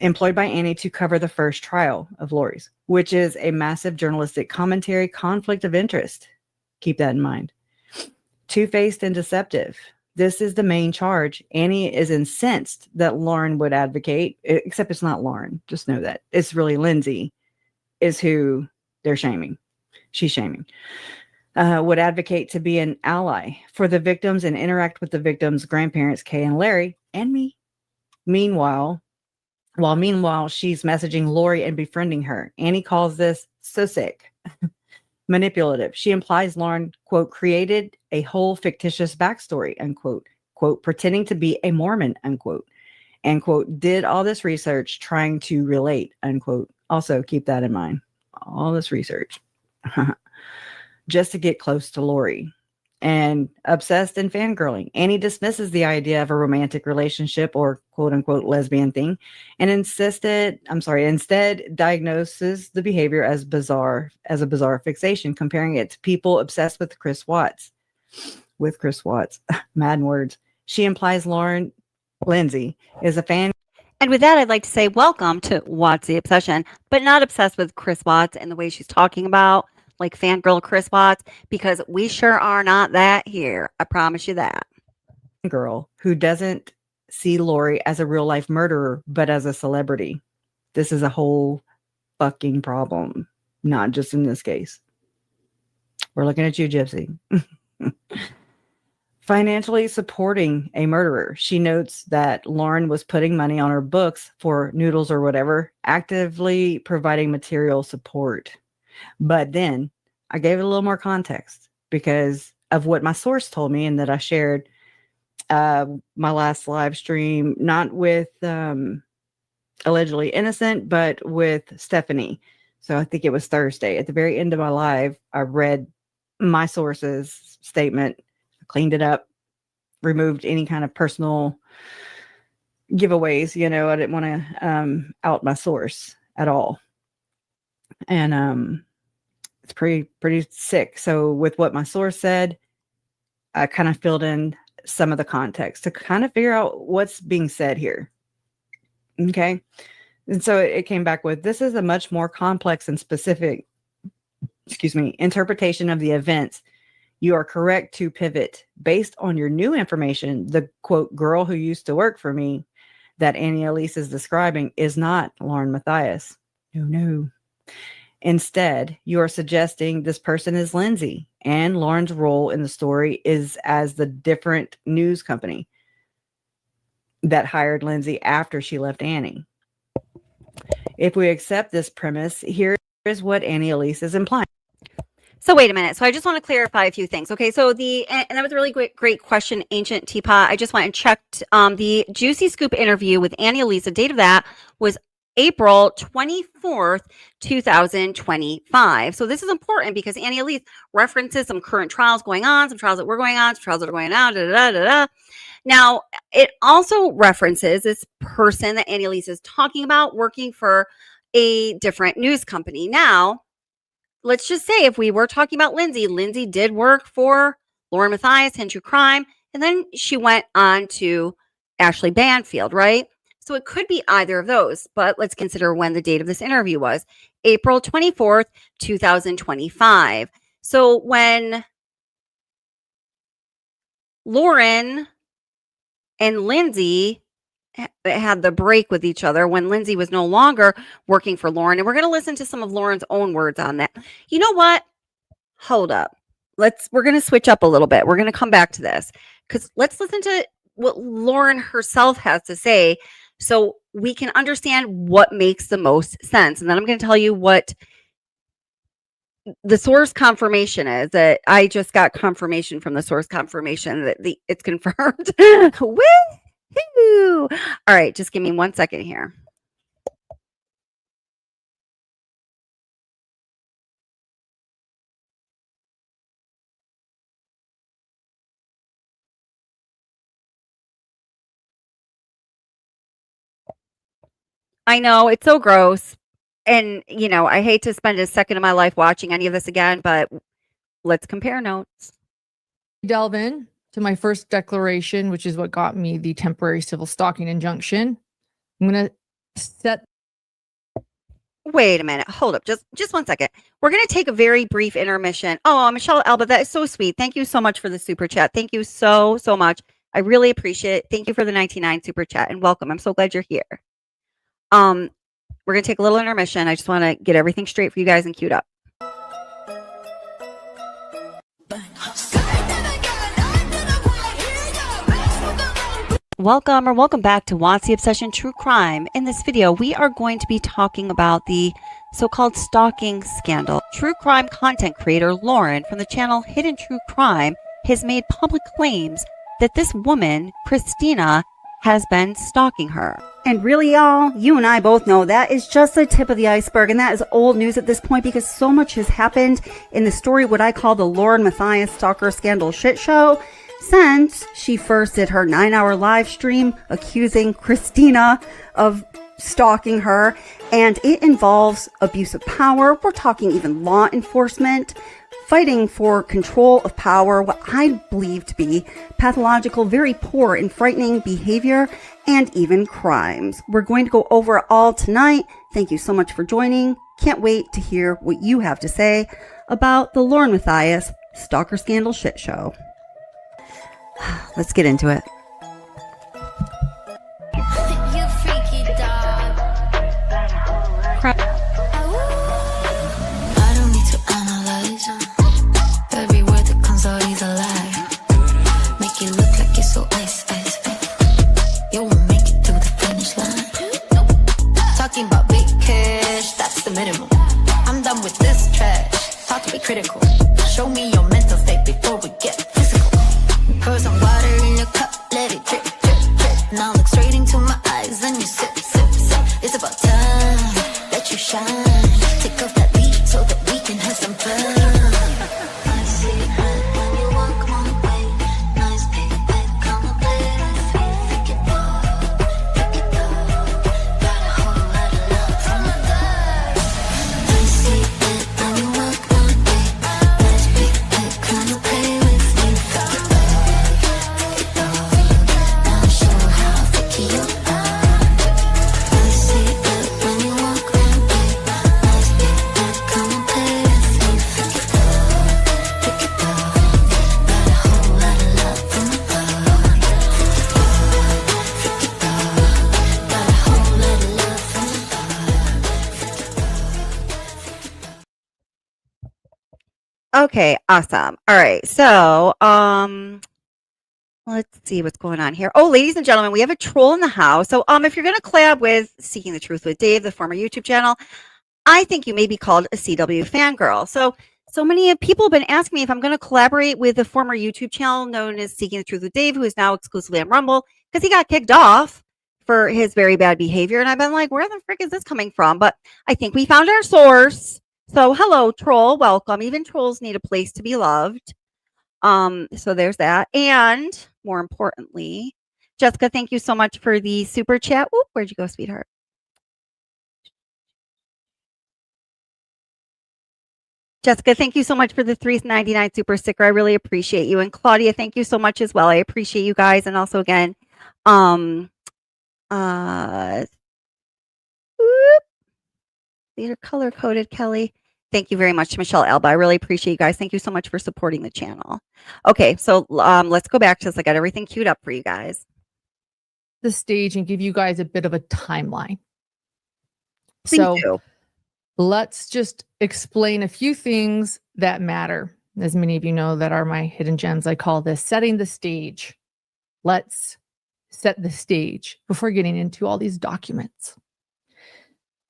Employed by Annie to cover the first trial of Lori's, which is a massive journalistic commentary conflict of interest. Keep that in mind. Two-faced and deceptive. This is the main charge. Annie is incensed that Lauren would advocate, except it's not Lauren. Just know that. It's really Lindsay is who they're shaming. She's shaming. Would advocate to be an ally for the victims and interact with the victims' grandparents, Kay and Larry, and me. Meanwhile, she's messaging Lori and befriending her. Annie calls this so sick. Manipulative. She implies Lauren, quote, created a whole fictitious backstory, unquote, quote, pretending to be a Mormon, unquote, and quote, did all this research trying to relate, unquote. Also keep that in mind. All this research just to get close to Lori. And obsessed and fangirling. Annie dismisses the idea of a romantic relationship or quote unquote lesbian thing and instead diagnoses the behavior as a bizarre fixation, comparing it to people obsessed with Chris Watts. Mad words. She implies Lindsay is a fan. And with that, I'd like to say welcome to Watts the Obsession, but not obsessed with Chris Watts and the way she's talking about like fangirl Chris Watts, because we sure are not that here. I promise you that. Girl who doesn't see Lori as a real life murderer, but as a celebrity. This is a whole fucking problem, not just in this case. We're looking at you, Gypsy. Financially supporting a murderer. She notes that Lauren was putting money on her books for noodles or whatever, actively providing material support. But then I gave it a little more context because of what my source told me and that I shared my last live stream, not with allegedly innocent, but with Stephanie. So I think it was Thursday. At the very end of my live, I read my source's statement, cleaned it up, removed any kind of personal giveaways. You know, I didn't want to out my source at all. And it's pretty sick. So with what my source said, I kind of filled in some of the context to kind of figure out what's being said here. Okay. And so it came back with, this is a much more complex and specific, interpretation of the events. You are correct to pivot based on your new information. The quote, girl who used to work for me that Annie Elise is describing is not Lauren Mathias. No. Instead, you are suggesting this person is Lindsay, and Lauren's role in the story is as the different news company that hired Lindsay after she left Annie. If we accept this premise, here is what Annie Elise is implying. So wait a minute. So I just want to clarify a few things. Okay. So and that was a really great question, Ancient Teapot. I just went and checked the Juicy Scoop interview with Annie Elise. The date of that was April 24th, 2025. So this is important because Annie Elise references some current trials going on, some trials that were going on, some trials that are going on, Now, it also references this person that Annie Elise is talking about working for a different news company. Now, let's just say if we were talking about Lindsay did work for Lauren Mathias in True Crime, and then she went on to Ashley Banfield, right? So it could be either of those, but let's consider when the date of this interview was. April 24th, 2025. So when Lauren and Lindsay had the break with each other, when Lindsay was no longer working for Lauren, and we're going to listen to some of Lauren's own words on that. You know what? Hold up. We're going to switch up a little bit. We're going to come back to this because let's listen to what Lauren herself has to say so we can understand what makes the most sense. And then I'm going to tell you what the source confirmation is. That I just got confirmation from the source confirmation that it's confirmed. Woo-hoo! All right, just give me 1 second here. I know it's so gross. And, I hate to spend a second of my life watching any of this again, but let's compare notes. Delve in to my first declaration, which is what got me the temporary civil stalking injunction. I'm going to set. Wait a minute. Hold up. Just 1 second. We're going to take a very brief intermission. Oh, Michelle Alba, that is so sweet. Thank you so much for the super chat. Thank you so much. I really appreciate it. Thank you for the 99 super chat and welcome. I'm so glad you're here. We're going to take a little intermission. I just want to get everything straight for you guys and queued up. Welcome back to What's the Obsession True Crime. In this video, we are going to be talking about the so-called stalking scandal. True crime content creator Lauren from the channel Hidden True Crime has made public claims that this woman, Christina, has been stalking her. And really, y'all, you and I both know that is just the tip of the iceberg, and that is old news at this point because so much has happened in the story, what I call the Lauren Mathias stalker scandal shit show, since she first did her 9-hour live stream accusing Christina of stalking her, and it involves abuse of power. We're talking even law enforcement, fighting for control of power, what I believe to be pathological, very poor and frightening behavior, and even crimes. We're going to go over it all tonight. Thank you so much for joining. Can't wait to hear what you have to say about the Lauren Mathias stalker scandal shit show. Let's get into it. You freaky dog. I don't need to analyze every word that comes out is a lie. Make it look like you're so ice. You won't make it through the finish line. Talking about big cash, that's the minimum. I'm done with this trash. Talk to be critical. Show me your mental state before we get physical. Pour some water in your cup, let it drip, drip, drip. Now look straight into my eyes, then you sip, sip, sip. It's about time that you shine. Take off that beat so that we can have some fun. I see it when you walk my way. Nice big bed, come and play with me. Pick it up, got a whole lot of love from my dad. I see it when you walk my way. Nice big bed, come and play with me. Pick it up. Okay, awesome. All right. So, let's see what's going on here. Oh, ladies and gentlemen, we have a troll in the house. So, if you're going to collab with Seeking the Truth with Dave, the former YouTube channel, I think you may be called a CW fangirl. So many people have been asking me if I'm going to collaborate with the former YouTube channel known as Seeking the Truth with Dave, who is now exclusively on Rumble, because he got kicked off for his very bad behavior. And I've been like, where the frick is this coming from? But I think we found our source. So hello, troll. Welcome. Even trolls need a place to be loved. So there's that. And more importantly, Jessica, thank you so much for the super chat. Oop, where'd you go, sweetheart? Jessica, thank you so much for the $3.99 super sticker. I really appreciate you. And Claudia, thank you so much as well. I appreciate you guys. And also again, these are color coded, Kelly. Thank you very much to Michelle Alba. I really appreciate you guys. Thank you so much for supporting the channel. Okay, so let's go back to this. I got everything queued up for you guys. The stage and give you guys a bit of a timeline. Please do. Let's just explain a few things that matter. As many of you know that are my hidden gems, I call this setting the stage. Let's set the stage before getting into all these documents.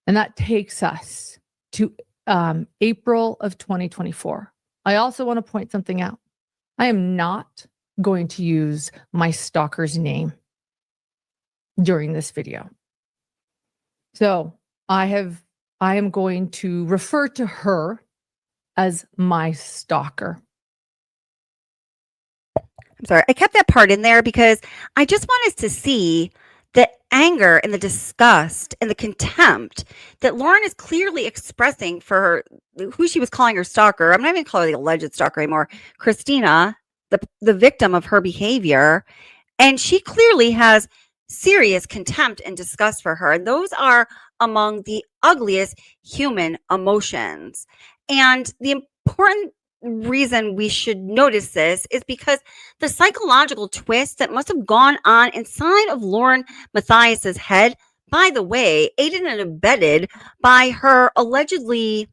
And that takes us to April of 2024. I also want to point something out. I am not going to use my stalker's name during this video. So I am going to refer to her as my stalker. I'm sorry, I kept that part in there because I just want us to see the anger and the disgust and the contempt that Lauren is clearly expressing for her, who she was calling her stalker. I'm not even calling her the alleged stalker anymore. Christina, the victim of her behavior. And she clearly has serious contempt and disgust for her. And those are among the ugliest human emotions. And the important reason we should notice this is because the psychological twist that must have gone on inside of Lauren Mathias's head, by the way, aided and abetted by her allegedly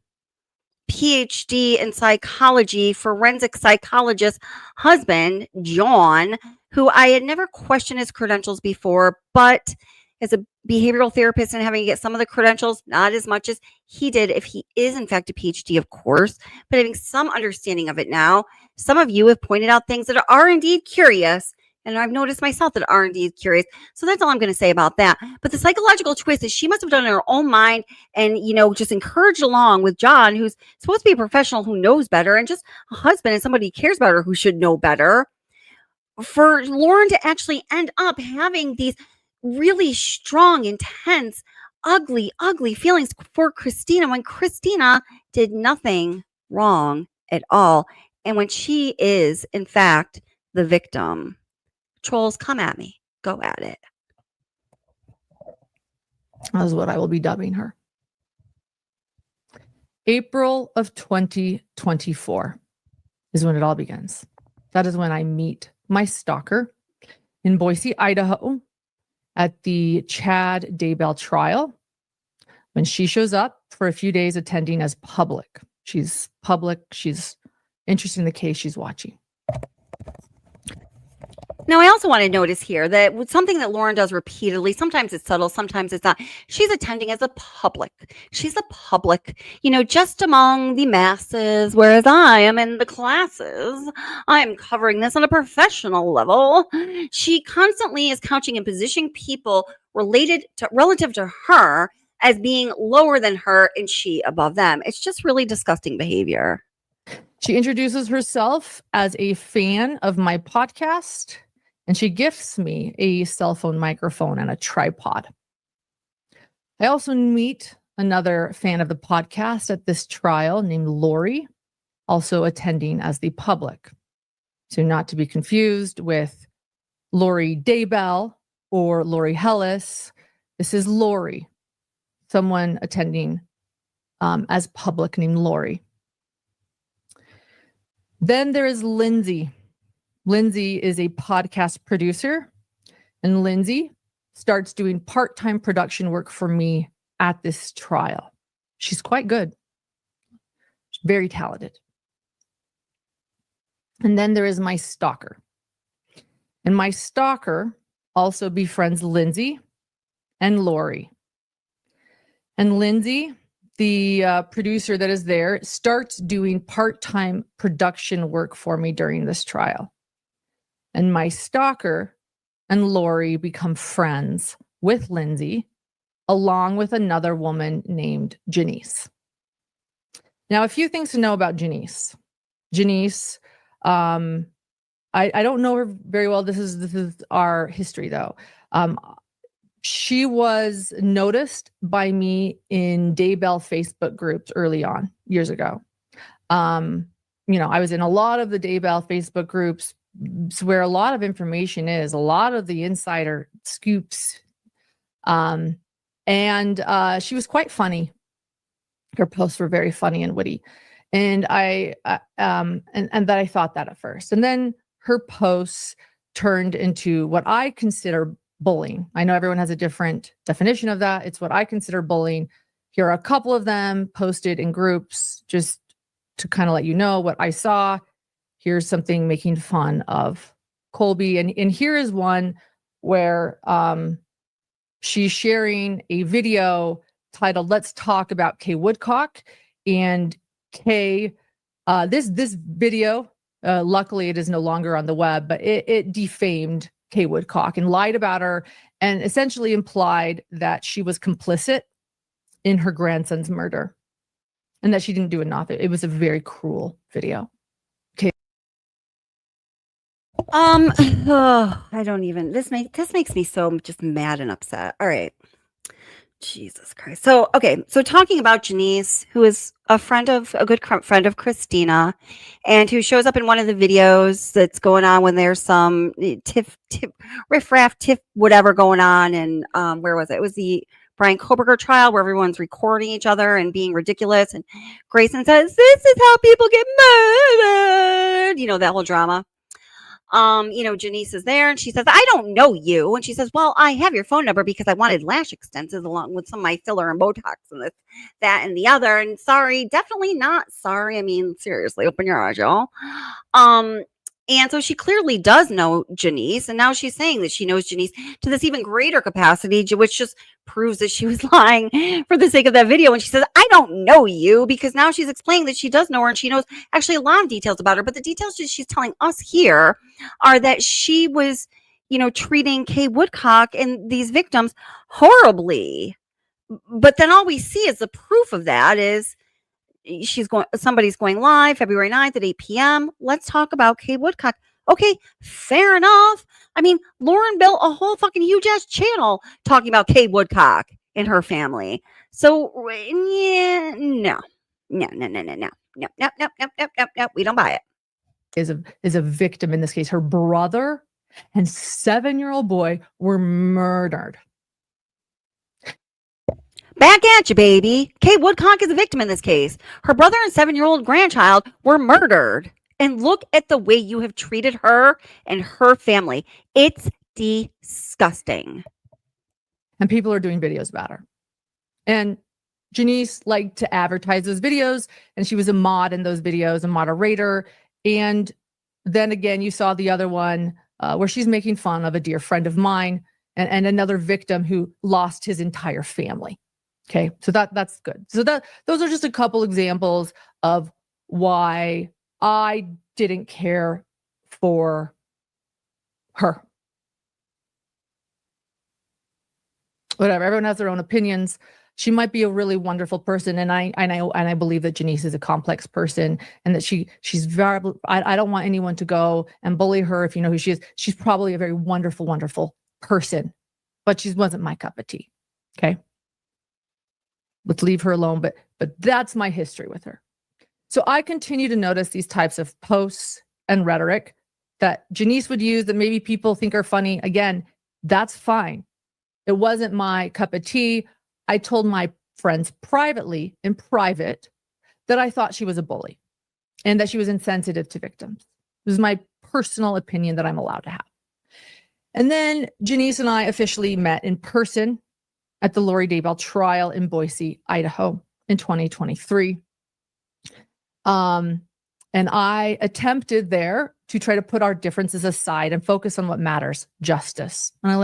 PhD in psychology, forensic psychologist husband, John, who I had never questioned his credentials before, but as a behavioral therapist and having to get some of the credentials, not as much as he did if he is in fact a PhD, of course, but having some understanding of it now. Some of you have pointed out things that are indeed curious, and I've noticed myself that are indeed curious. So that's all I'm going to say about that. But the psychological twist is she must have done in her own mind and, just encouraged along with John, who's supposed to be a professional who knows better, and just a husband and somebody who cares about her who should know better, for Lauren to actually end up having these really strong, intense, ugly feelings for Christina when Christina did nothing wrong at all. And when she is, in fact, the victim. Trolls, come at me. Go at it. That is what I will be dubbing her. April of 2024 is when it all begins. That is when I meet my stalker in Boise, Idaho, at the Chad Daybell trial, when she shows up for a few days attending as public. She's public. She's interested in the case she's watching. Now, I also want to notice here that something that Lauren does repeatedly, sometimes it's subtle, sometimes it's not. She's attending as a public. She's a public, just among the masses, whereas I am in the classes. I am covering this on a professional level. She constantly is couching and positioning people relative to her as being lower than her and she above them. It's just really disgusting behavior. She introduces herself as a fan of my podcast, and she gifts me a cell phone microphone and a tripod. I also meet another fan of the podcast at this trial named Lori, also attending as the public. So not to be confused with Lori Daybell or Lori Hellis. This is Lori, someone attending as public named Lori. Then there is Lindsay. Lindsay is a podcast producer, and Lindsay starts doing part-time production work for me at this trial. She's quite good. She's very talented. And then there is my stalker. And my stalker also befriends Lindsay and Lori. And Lindsay, the producer that is there, starts doing part-time production work for me during this trial. And my stalker and Lori become friends with Lindsay, along with another woman named Janice. Now, a few things to know about Janice. Janice, I don't know her very well. This is our history, though. She was noticed by me in Daybell Facebook groups early on, years ago. I was in a lot of the Daybell Facebook groups. It's where a lot of information is, a lot of the insider scoops. And she was quite funny. Her posts were very funny and witty. And I thought that at first. And then her posts turned into what I consider bullying. I know everyone has a different definition of that. It's what I consider bullying. Here are a couple of them posted in groups just to kind of let you know what I saw. Here's something making fun of Colby. And here is one where she's sharing a video titled "Let's Talk About Kay Woodcock." And Kay, this video, luckily it is no longer on the web, but it defamed Kay Woodcock and lied about her and essentially implied that she was complicit in her grandson's murder and that she didn't do enough. It was a very cruel video. I don't even, this makes me so just mad and upset. All right. Jesus Christ. So talking about Janice, who is a good friend of Christina, and who shows up in one of the videos that's going on when there's some riffraff, whatever going on. And where was it? It was the Brian Koberger trial where everyone's recording each other and being ridiculous. And Grayson says, "This is how people get murdered." You know, that whole drama. Janice is there and she says, "I don't know you." And she says, "Well, I have your phone number because I wanted lash extensions along with some of my filler and Botox and this, that, and the other. And sorry, definitely not sorry. I mean, seriously, open your eyes, y'all." And so she clearly does know Janice. And now she's saying that she knows Janice to this even greater capacity, which just proves that she was lying for the sake of that video. And she says, "I don't know you," because now she's explaining that she does know her and she knows actually a lot of details about her. But the details that she's telling us here are that she was, treating Kay Woodcock and these victims horribly. But then all we see as the proof of that is somebody's going live February 9th at 8 p.m. Let's talk about Kay Woodcock. Okay, fair enough. I mean, Lauren built a whole fucking huge ass channel talking about Kay Woodcock and her family. So yeah, no. We don't buy it. Is a victim in this case. Her brother and 7-year-old boy were murdered. Back at you, baby. Kay Woodcock is a victim in this case. Her brother and 7-year-old grandchild were murdered. And look at the way you have treated her and her family. It's disgusting. And people are doing videos about her. And Janice liked to advertise those videos, and she was a mod in those videos, a moderator. And then again, you saw the other one where she's making fun of a dear friend of mine and another victim who lost his entire family. Okay, so that's good. So those are just a couple examples of why I didn't care for her. Whatever, everyone has their own opinions. She might be a really wonderful person, and I believe that Janice is a complex person, and that she's very. I don't want anyone to go and bully her. If you know who she is, she's probably a very wonderful, wonderful person, but she wasn't my cup of tea. Okay, let's leave her alone. But that's my history with her. So I continue to notice these types of posts and rhetoric that Janice would use that maybe people think are funny. Again, that's fine. It wasn't my cup of tea. I told my friends privately, in private, that I thought she was a bully and that she was insensitive to victims. This is my personal opinion that I'm allowed to have. And then Janice and I officially met in person at the Lori Daybell trial in Boise, Idaho in 2023. And I attempted there to try to put our differences aside and focus on what matters, justice. And I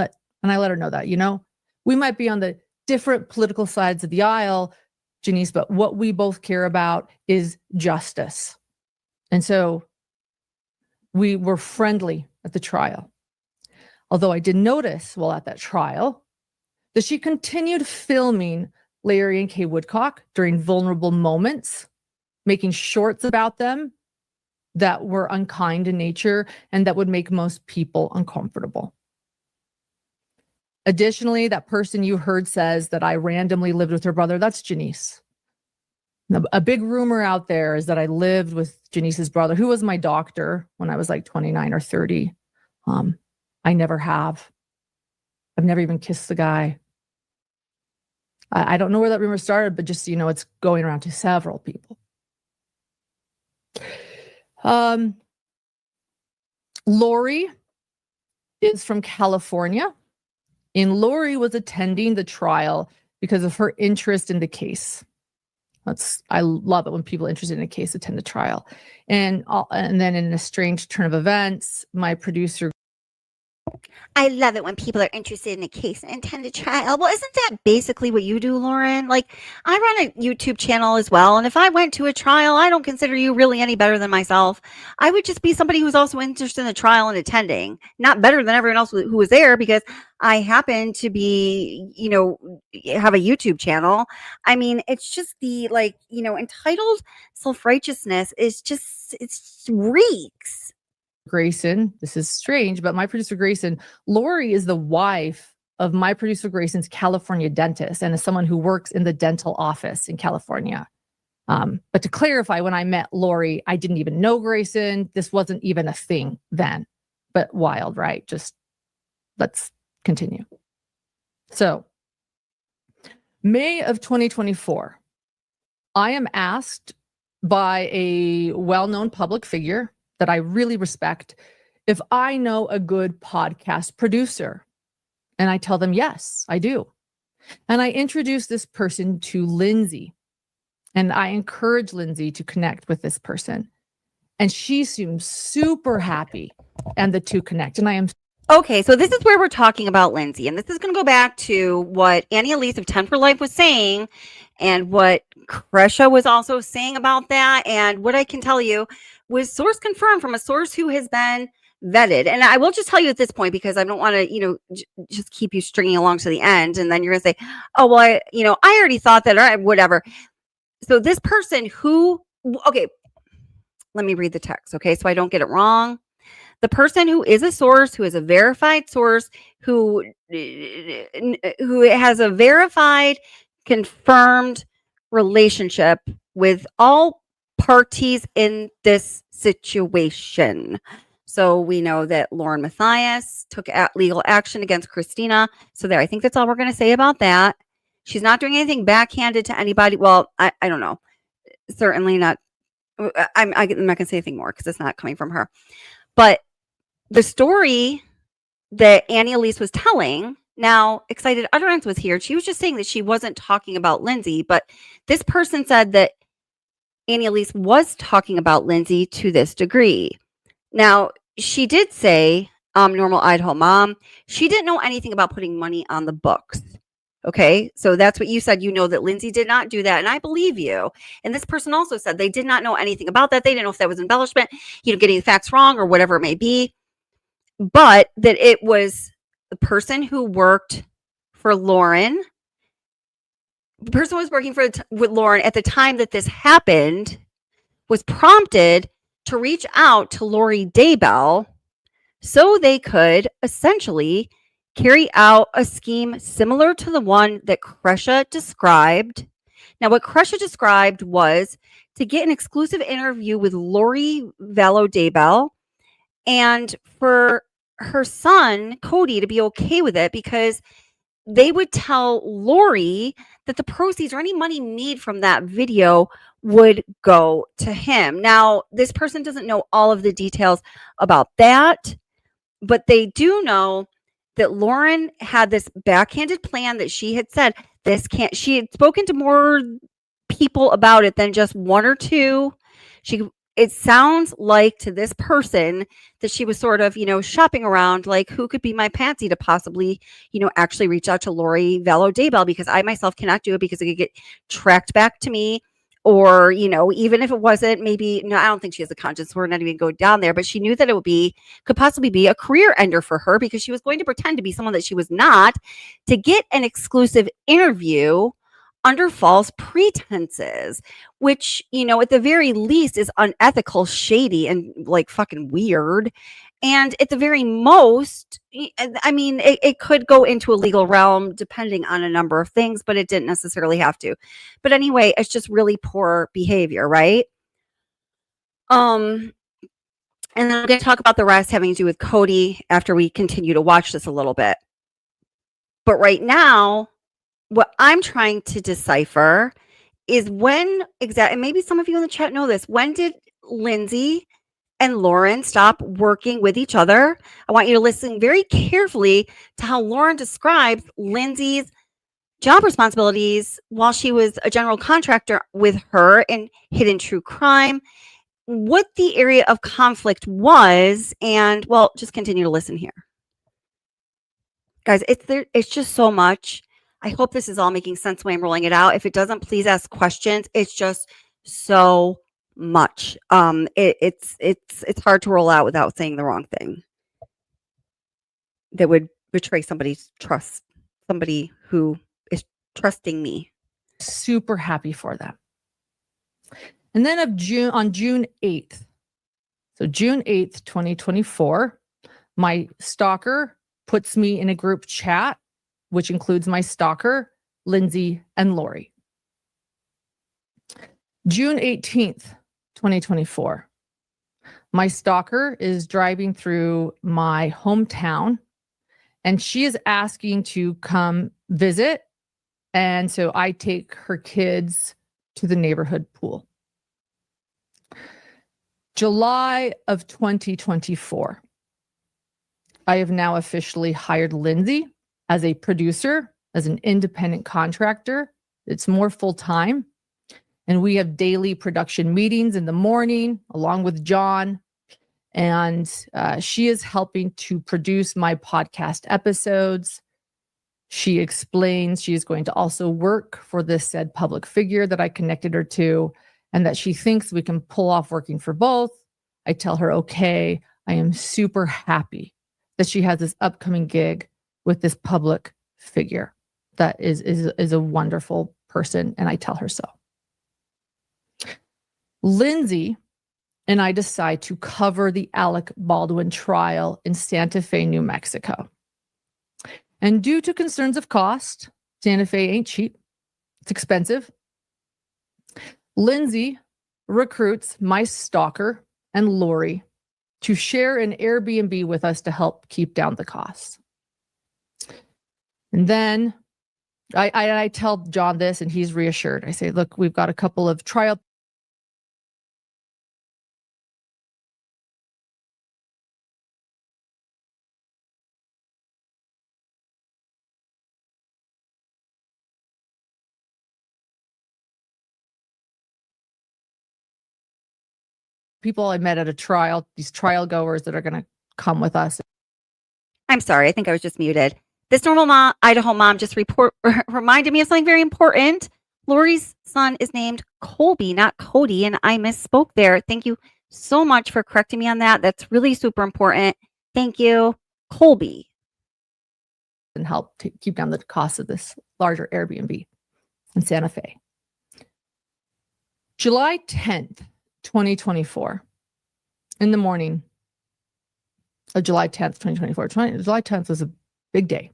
let her know that, we might be on the different political sides of the aisle, Janice, but what we both care about is justice. And so we were friendly at the trial. Although I did notice while at that trial that she continued filming Larry and Kay Woodcock during vulnerable moments, making shorts about them that were unkind in nature and that would make most people uncomfortable. Additionally, that person you heard says that I randomly lived with her brother. That's Janice. Now, a big rumor out there is that I lived with Janice's brother, who was my doctor when I was like 29 or 30. I never have. I've never even kissed the guy. I don't know where that rumor started, but just, it's going around to several people. Lori is from California, and Lori was attending the trial because of her interest in the case. I love it when people interested in a case attend the trial. And then in a strange turn of events, my producer. I love it when people are interested in a case and attend a trial. Well, isn't that basically what you do, Lauren? Like, I run a YouTube channel as well, and if I went to a trial, I don't consider you really any better than myself. I would just be somebody who's also interested in the trial and attending, not better than everyone else who was there, because I happen to be, have a YouTube channel. I mean, it's just the, entitled self-righteousness is just, it's reeks. Grayson, this is strange, but my producer Grayson, Lori is the wife of my producer Grayson's California dentist and is someone who works in the dental office in California. But to clarify, when I met Lori, I didn't even know Grayson. This wasn't even a thing then, but wild, right? Just let's continue. So May of 2024, I am asked by a well-known public figure that I really respect if I know a good podcast producer. And I tell them, yes, I do. And I introduce this person to Lindsay. And I encourage Lindsay to connect with this person. And she seems super happy. And the two connect. And I am. Okay, so this is where we're talking about Lindsay. And this is going to go back to what Annie Elise of 10 for Life was saying and what Kresha was also saying about that. And what I can tell you was source confirmed from a source who has been vetted. And I will just tell you at this point, because I don't want to, just keep you stringing along to the end. And then you're going to say, oh, well, I already thought that, or whatever. So this person okay, let me read the text. Okay. So I don't get it wrong. The person who is a source, who is a verified source, who has a verified, confirmed relationship with all parties in this situation. So we know that Lauren Mathias took legal action against Christina. So there, I think that's all we're going to say about that. She's not doing anything backhanded to anybody. Well, I don't know. Certainly not. I'm not going to say anything more because it's not coming from her. But the story that Annie Elise was telling, now Excited Utterance was here. She was just saying that she wasn't talking about Lindsay, but this person said that Annie Elise was talking about Lindsay to this degree. Now, she did say, normal Idaho mom, she didn't know anything about putting money on the books. Okay, so that's what you said. You know that Lindsay did not do that, and I believe you. And this person also said they did not know anything about that. They didn't know if that was embellishment, getting the facts wrong or whatever it may be, but that it was the person who worked for Lauren. The person who was working with Lauren at the time that this happened was prompted to reach out to Lori Daybell so they could essentially carry out a scheme similar to the one that Kresha described. Now, what Kresha described was to get an exclusive interview with Lori Vallow Daybell and for her son, Cody, to be okay with it because they would tell Lori that the proceeds or any money made from that video would go to him. Now, this person doesn't know all of the details about that, but they do know that Lauren had this backhanded plan that she had said she had spoken to more people about it than just one or two. She it sounds like to this person that she was sort of, shopping around, like who could be my patsy to possibly, actually reach out to Lori Vallow Daybell, because I myself cannot do it because it could get tracked back to me. Or, even if it wasn't, maybe, no, I don't think she has a conscience. We're not even going down there, but she knew that it could possibly be a career ender for her, because she was going to pretend to be someone that she was not to get an exclusive interview under false pretenses, which, at the very least is unethical, shady, and like fucking weird. And at the very most, I mean, it could go into a legal realm depending on a number of things, but it didn't necessarily have to. But anyway, it's just really poor behavior, right? And then I'm going to talk about the rest having to do with Cody after we continue to watch this a little bit. But right now, what I'm trying to decipher is when exactly, and maybe some of you in the chat know this, when did Lindsay and Lauren stop working with each other? I want you to listen very carefully to how Lauren describes Lindsay's job responsibilities while she was a general contractor with her in Hidden True Crime, what the area of conflict was, and well, just continue to listen here. Guys, it's just so much. I hope this is all making sense when I'm rolling it out. If it doesn't, please ask questions. It's just so much. It's hard to roll out without saying the wrong thing that would betray somebody's trust, somebody who is trusting me. Super happy for them. And then on June 8th, so June 8th, 2024, my stalker puts me in a group chat, which includes my stalker, Lindsay and Lori. June 18th, 2024, my stalker is driving through my hometown, and she is asking to come visit. And so I take her kids to the neighborhood pool. July of 2024, I have now officially hired Lindsay as a producer, as an independent contractor. It's more full-time. And we have daily production meetings in the morning, along with John. And she is helping to produce my podcast episodes. She explains she is going to also work for this said public figure that I connected her to, and that she thinks we can pull off working for both. I tell her, okay, I am super happy that she has this upcoming gig with this public figure that is a wonderful person, and I tell her so. Lindsay and I decide to cover the Alec Baldwin trial in Santa Fe, New Mexico. And due to concerns of cost, Santa Fe ain't cheap. It's expensive. Lindsay recruits my stalker and Lori to share an Airbnb with us to help keep down the costs. And then I tell John this, and he's reassured. I say, look, we've got a couple of trial people I met at a trial, these trial goers that are going to come with us. I'm sorry, I think I was just muted. This normal mom, Idaho mom just reminded me of something very important. Lori's son is named Colby, not Cody, and I misspoke there. Thank you so much for correcting me on that. That's really super important. Thank you, Colby. And help to keep down the cost of this larger Airbnb in Santa Fe. July 10th, 2024, in the morning of July 10th, 2024. July 10th was a big day.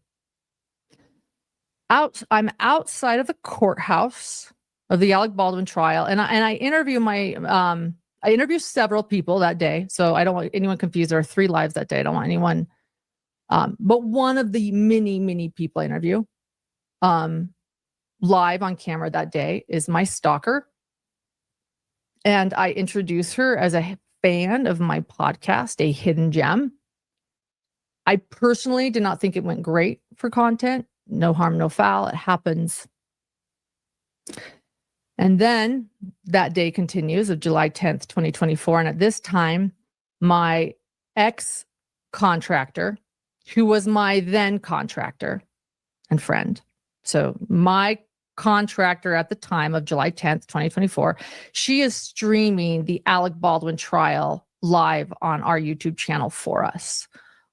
I'm outside of the courthouse of the Alec Baldwin trial, and I interview I interview several people that day, so I don't want anyone confused. There are 3 lives that day. I don't want anyone, but one of the many people I interview live on camera that day is my stalker. And I introduce her as a fan of my podcast, A Hidden Gem. I personally did not think it went great for content. No harm, no foul. It happens. And then that day continues of July 10th, 2024. And at this time, my ex-contractor, who was my then contractor and friend, so my contractor at the time of July 10th, 2024, she is streaming the Alec Baldwin trial live on our YouTube channel for us,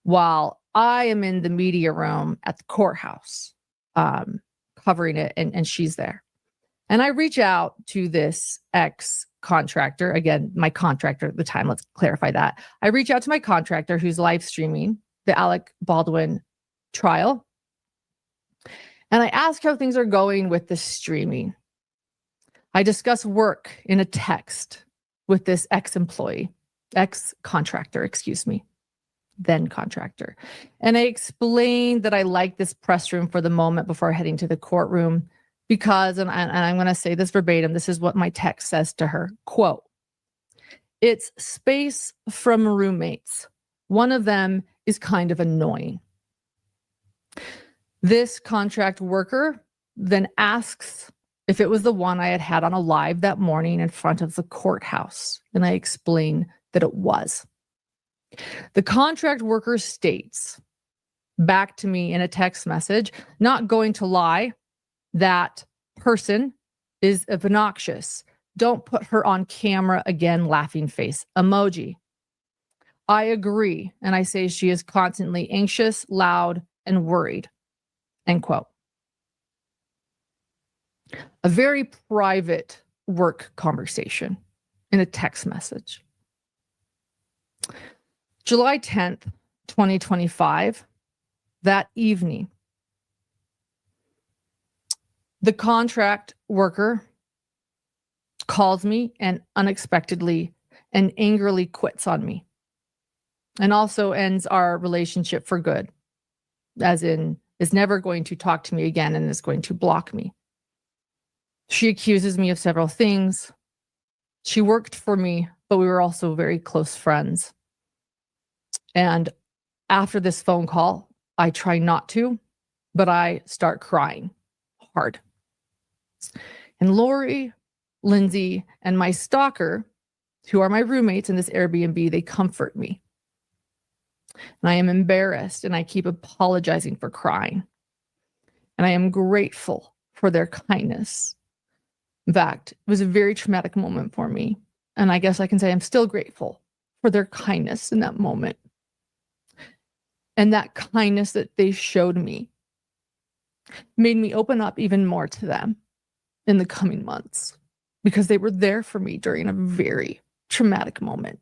while I am in the media room at the courthouse covering it, and she's there. And I reach out to this ex-contractor, again, my contractor at the time, let's clarify that. I reach out to my contractor who's live streaming the Alec Baldwin trial. And I ask how things are going with the streaming. I discuss work in a text with this ex-contractor, then contractor. And I explained that I like this press room for the moment before heading to the courtroom because, and I'm going to say this verbatim, this is what my text says to her, quote, "It's space from roommates. One of them is kind of annoying." This contract worker then asks if it was the one I had had on a live that morning in front of the courthouse. And I explain that it was. The contract worker states back to me in a text message, "Not going to lie, that person is obnoxious. Don't put her on camera again, laughing face emoji." I agree. And I say she is constantly anxious, loud, and worried. End quote. A very private work conversation in a text message. July 10th, 2025, that evening, the contract worker calls me and unexpectedly and angrily quits on me, and also ends our relationship for good, as in is never going to talk to me again and is going to block me. She accuses me of several things. She worked for me, but we were also very close friends. And after this phone call, I try not to, but I start crying hard. And Lori, Lindsay, and my stalker, who are my roommates in this Airbnb, they comfort me. And I am embarrassed and I keep apologizing for crying. And I am grateful for their kindness. In fact, it was a very traumatic moment for me. And I guess I can say I'm still grateful for their kindness in that moment. And that kindness that they showed me made me open up even more to them in the coming months, because they were there for me during a very traumatic moment.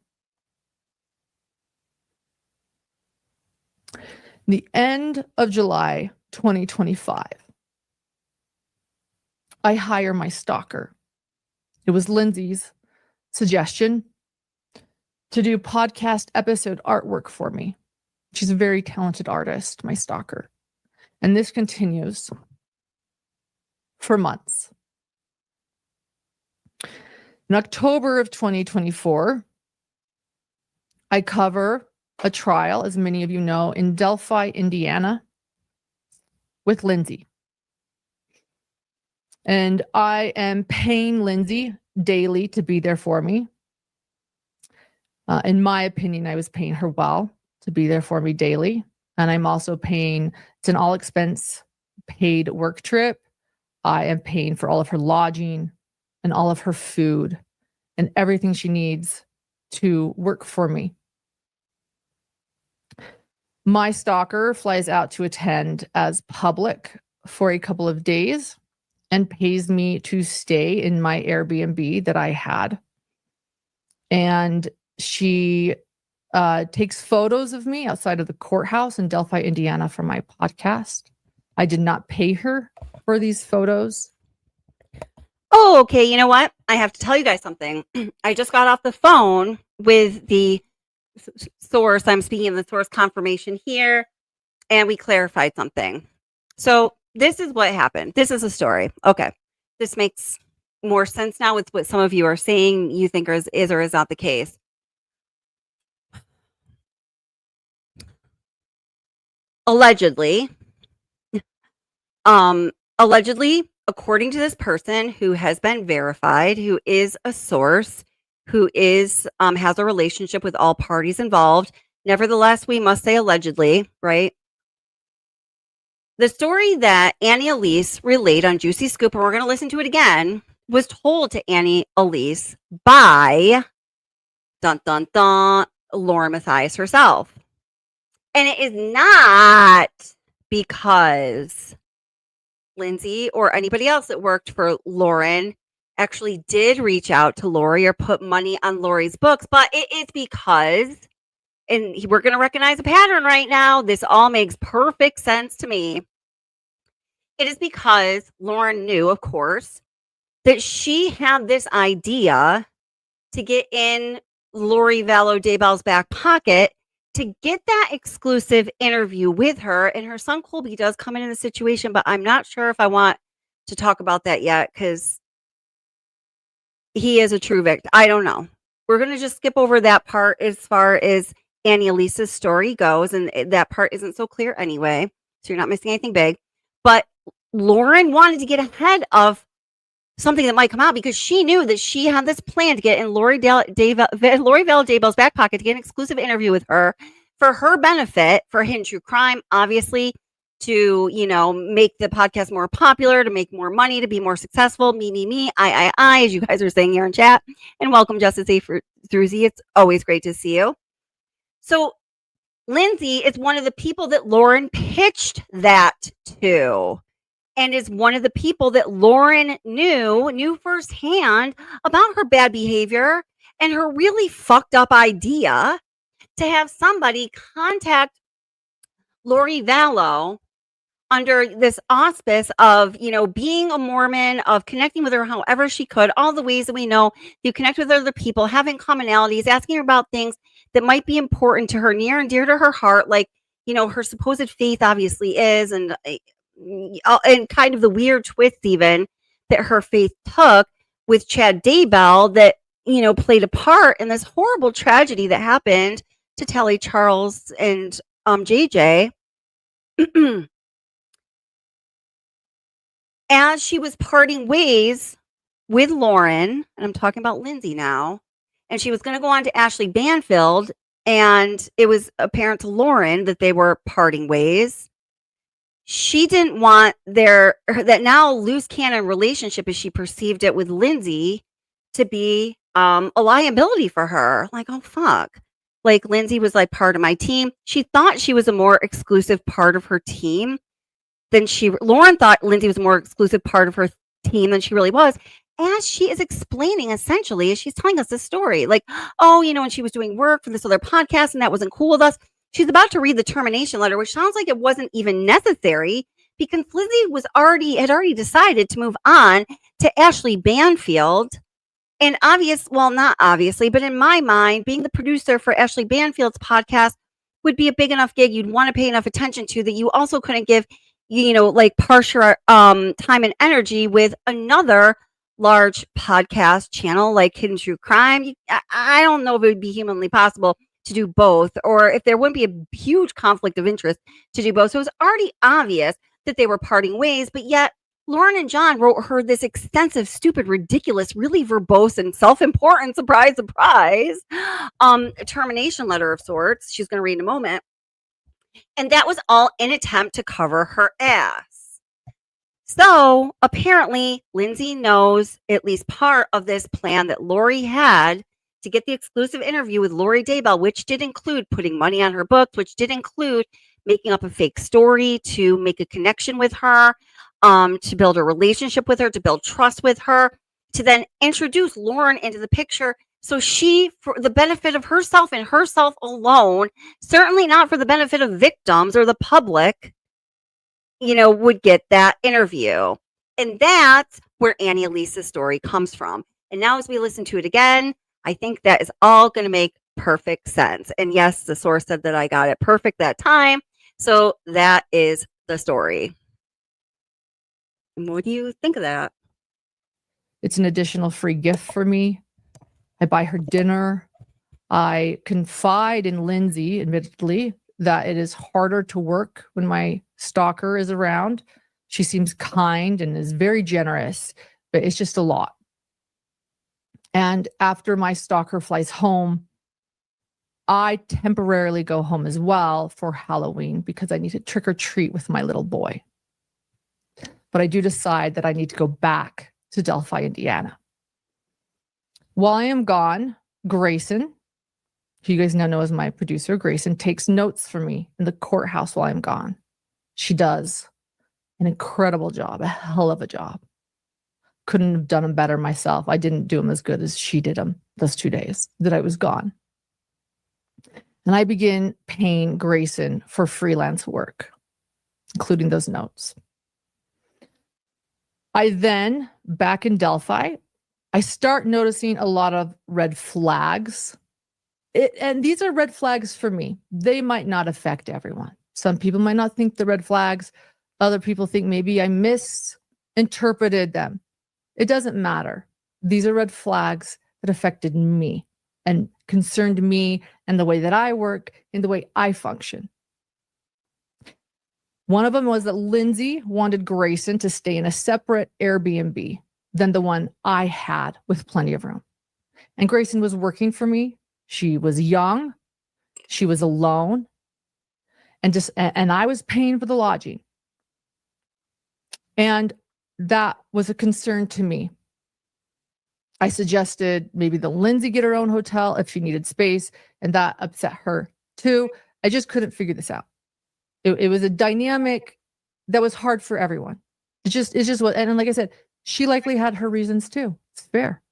The end of July 2025, I hire my stalker. It was Lindsay's suggestion to do podcast episode artwork for me. She's a very talented artist, my stalker. And this continues for months. In October of 2024, I cover a trial, as many of you know, in Delphi, Indiana, with Lindsay. And I am paying Lindsay daily to be there for me. In my opinion, I was paying her well to be there for me daily. And I'm also paying, it's an all expense paid work trip. I am paying for all of her lodging and all of her food and everything she needs to work for me. My stalker flies out to attend as public for a couple of days and pays me to stay in my Airbnb that I had. And she takes photos of me outside of the courthouse in Delphi, Indiana for my podcast. I did not pay her for these photos. Oh, okay. You know what? I have to tell you guys something. I just got off the phone with the source. I'm speaking of the source confirmation here, and we clarified something. So this is what happened. This is a story. Okay. This makes more sense now with what some of you are saying you think is or is not the case. Allegedly, according to this person who has been verified, who is a source, who is has a relationship with all parties involved. Nevertheless, we must say allegedly, right? The story that Annie Elise relayed on Juicy Scoop, and we're going to listen to it again, was told to Annie Elise by dun dun dun Lauren Mathias herself. And it is not because Lindsay or anybody else that worked for Lauren actually did reach out to Lori or put money on Lori's books, but it is because, and we're going to recognize a pattern right now. This all makes perfect sense to me. It is because Lauren knew, of course, that she had this idea to get in Lori Vallow Daybell's back pocket to get that exclusive interview with her. And her son Colby does come in the situation, but I'm not sure if I want to talk about that yet because he is a true victim. I don't know. We're going to just skip over that part as far as Annie Elise's story goes. And that part isn't so clear anyway. So you're not missing anything big. But Lauren wanted to get ahead of something that might come out because she knew that she had this plan to get in Lori Vallow Daybell's back pocket to get an exclusive interview with her for her benefit, for Hidden True Crime, obviously, to, make the podcast more popular, to make more money, to be more successful. Me, I, as you guys are saying here in chat. And welcome, Justice A. Druzy. It's always great to see you. So Lindsay is one of the people that Lauren pitched that to. And is one of the people that Lauren knew firsthand about her bad behavior and her really fucked up idea to have somebody contact Lori Vallow under this auspice of, being a Mormon, of connecting with her however she could, all the ways that we know you connect with other people, having commonalities, asking her about things that might be important to her, near and dear to her heart, like, her supposed faith obviously is, and kind of the weird twist even that her faith took with Chad Daybell that, played a part in this horrible tragedy that happened to Telly Charles and JJ. As she was parting ways with Lauren, and I'm talking about Lindsay now, and she was going to go on to Ashley Banfield, and it was apparent to Lauren that they were parting ways. She didn't want that now loose cannon relationship, as she perceived it with Lindsay, to be a liability for her. Like, oh, fuck. Like, Lindsay was like part of my team. She thought she was a more exclusive part of her team than Lauren thought Lindsay was a more exclusive part of her team than she really was. As she is explaining, essentially, as she's telling us this story, like, oh, when she was doing work for this other podcast and that wasn't cool with us. She's about to read the termination letter, which sounds like it wasn't even necessary because Lindsay had already decided to move on to Ashley Banfield. And not obviously, but in my mind, being the producer for Ashley Banfield's podcast would be a big enough gig you'd want to pay enough attention to that you also couldn't give, partial time and energy with another large podcast channel like Hidden True Crime. I don't know if it would be humanly possible to do both, or if there wouldn't be a huge conflict of interest to do both. So it was already obvious that they were parting ways, but yet Lauren and John wrote her this extensive, stupid, ridiculous, really verbose and self-important, surprise, termination letter of sorts. She's going to read in a moment. And that was all in attempt to cover her ass. So apparently Lindsay knows at least part of this plan that Lori had to get the exclusive interview with Lori Daybell, which did include putting money on her books, which did include making up a fake story to make a connection with her, to build a relationship with her, to build trust with her, to then introduce Lauren into the picture. So she, for the benefit of herself and herself alone, certainly not for the benefit of victims or the public, would get that interview. And that's where Annie Elise's story comes from. And now as we listen to it again, I think that is all going to make perfect sense. And yes, the source said that I got it perfect that time. So that is the story. And what do you think of that? It's an additional free gift for me. I buy her dinner. I confide in Lindsay, admittedly, that it is harder to work when my stalker is around. She seems kind and is very generous, but it's just a lot. And after my stalker flies home, I temporarily go home as well for Halloween because I need to trick or treat with my little boy. But I do decide that I need to go back to Delphi, Indiana. While I am gone, Grayson, who you guys now know as my producer, Grayson, takes notes for me in the courthouse while I'm gone. She does an incredible job, a hell of a job. Couldn't have done them better myself. I didn't do them as good as she did them those 2 days that I was gone. And I begin paying Grayson for freelance work, including those notes. I then, back in Delphi, I start noticing a lot of red flags. And these are red flags for me. They might not affect everyone. Some people might not think the red flags. Other people think maybe I misinterpreted them. It doesn't matter. These are red flags that affected me and concerned me and the way that I work and the way I function. One of them was that Lindsay wanted Grayson to stay in a separate Airbnb than the one I had with plenty of room. And Grayson was working for me. She was young. She was alone. And I was paying for the lodging. And that was a concern to me. I suggested maybe the Lindsay get her own hotel if she needed space, and that upset her too. I just couldn't figure this out. It was a dynamic that was hard for everyone. It's just what, and like I said, she likely had her reasons too. It's fair.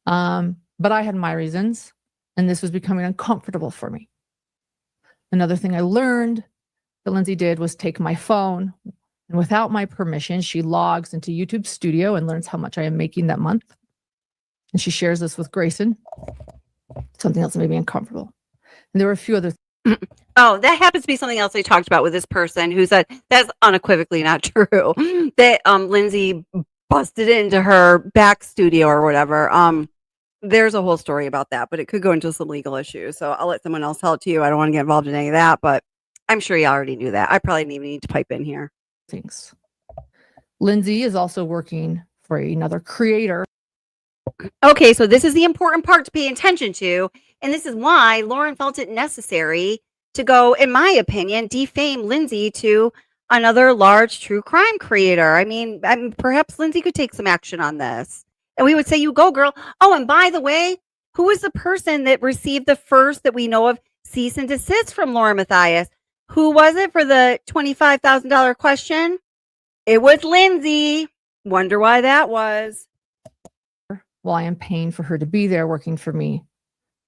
But I had my reasons, and this was becoming uncomfortable for me. Another thing I learned that Lindsay did was take my phone, and without my permission, she logs into YouTube Studio and learns how much I am making that month. And she shares this with Grayson. Something else that made me uncomfortable. And there were a few other things. Oh, that happens to be something else I talked about with this person who said that's unequivocally not true. That Lindsay busted into her back studio or whatever. There's a whole story about that, but it could go into some legal issues. So I'll let someone else tell it to you. I don't want to get involved in any of that, but I'm sure you already knew that. I probably didn't even need to pipe in here. Things. Lindsay is also working for another creator. Okay, so this is the important part to pay attention to, and this is why Lauren felt it necessary to go, in my opinion, defame Lindsay to another large true crime creator. I mean, perhaps Lindsay could take some action on this. And we would say, you go, girl. Oh, and by the way, who is the person that received the first that we know of cease and desist from Lauren Mathias? Who was it for the $25,000 question? It was Lindsay. Wonder why that was. While I am paying for her to be there working for me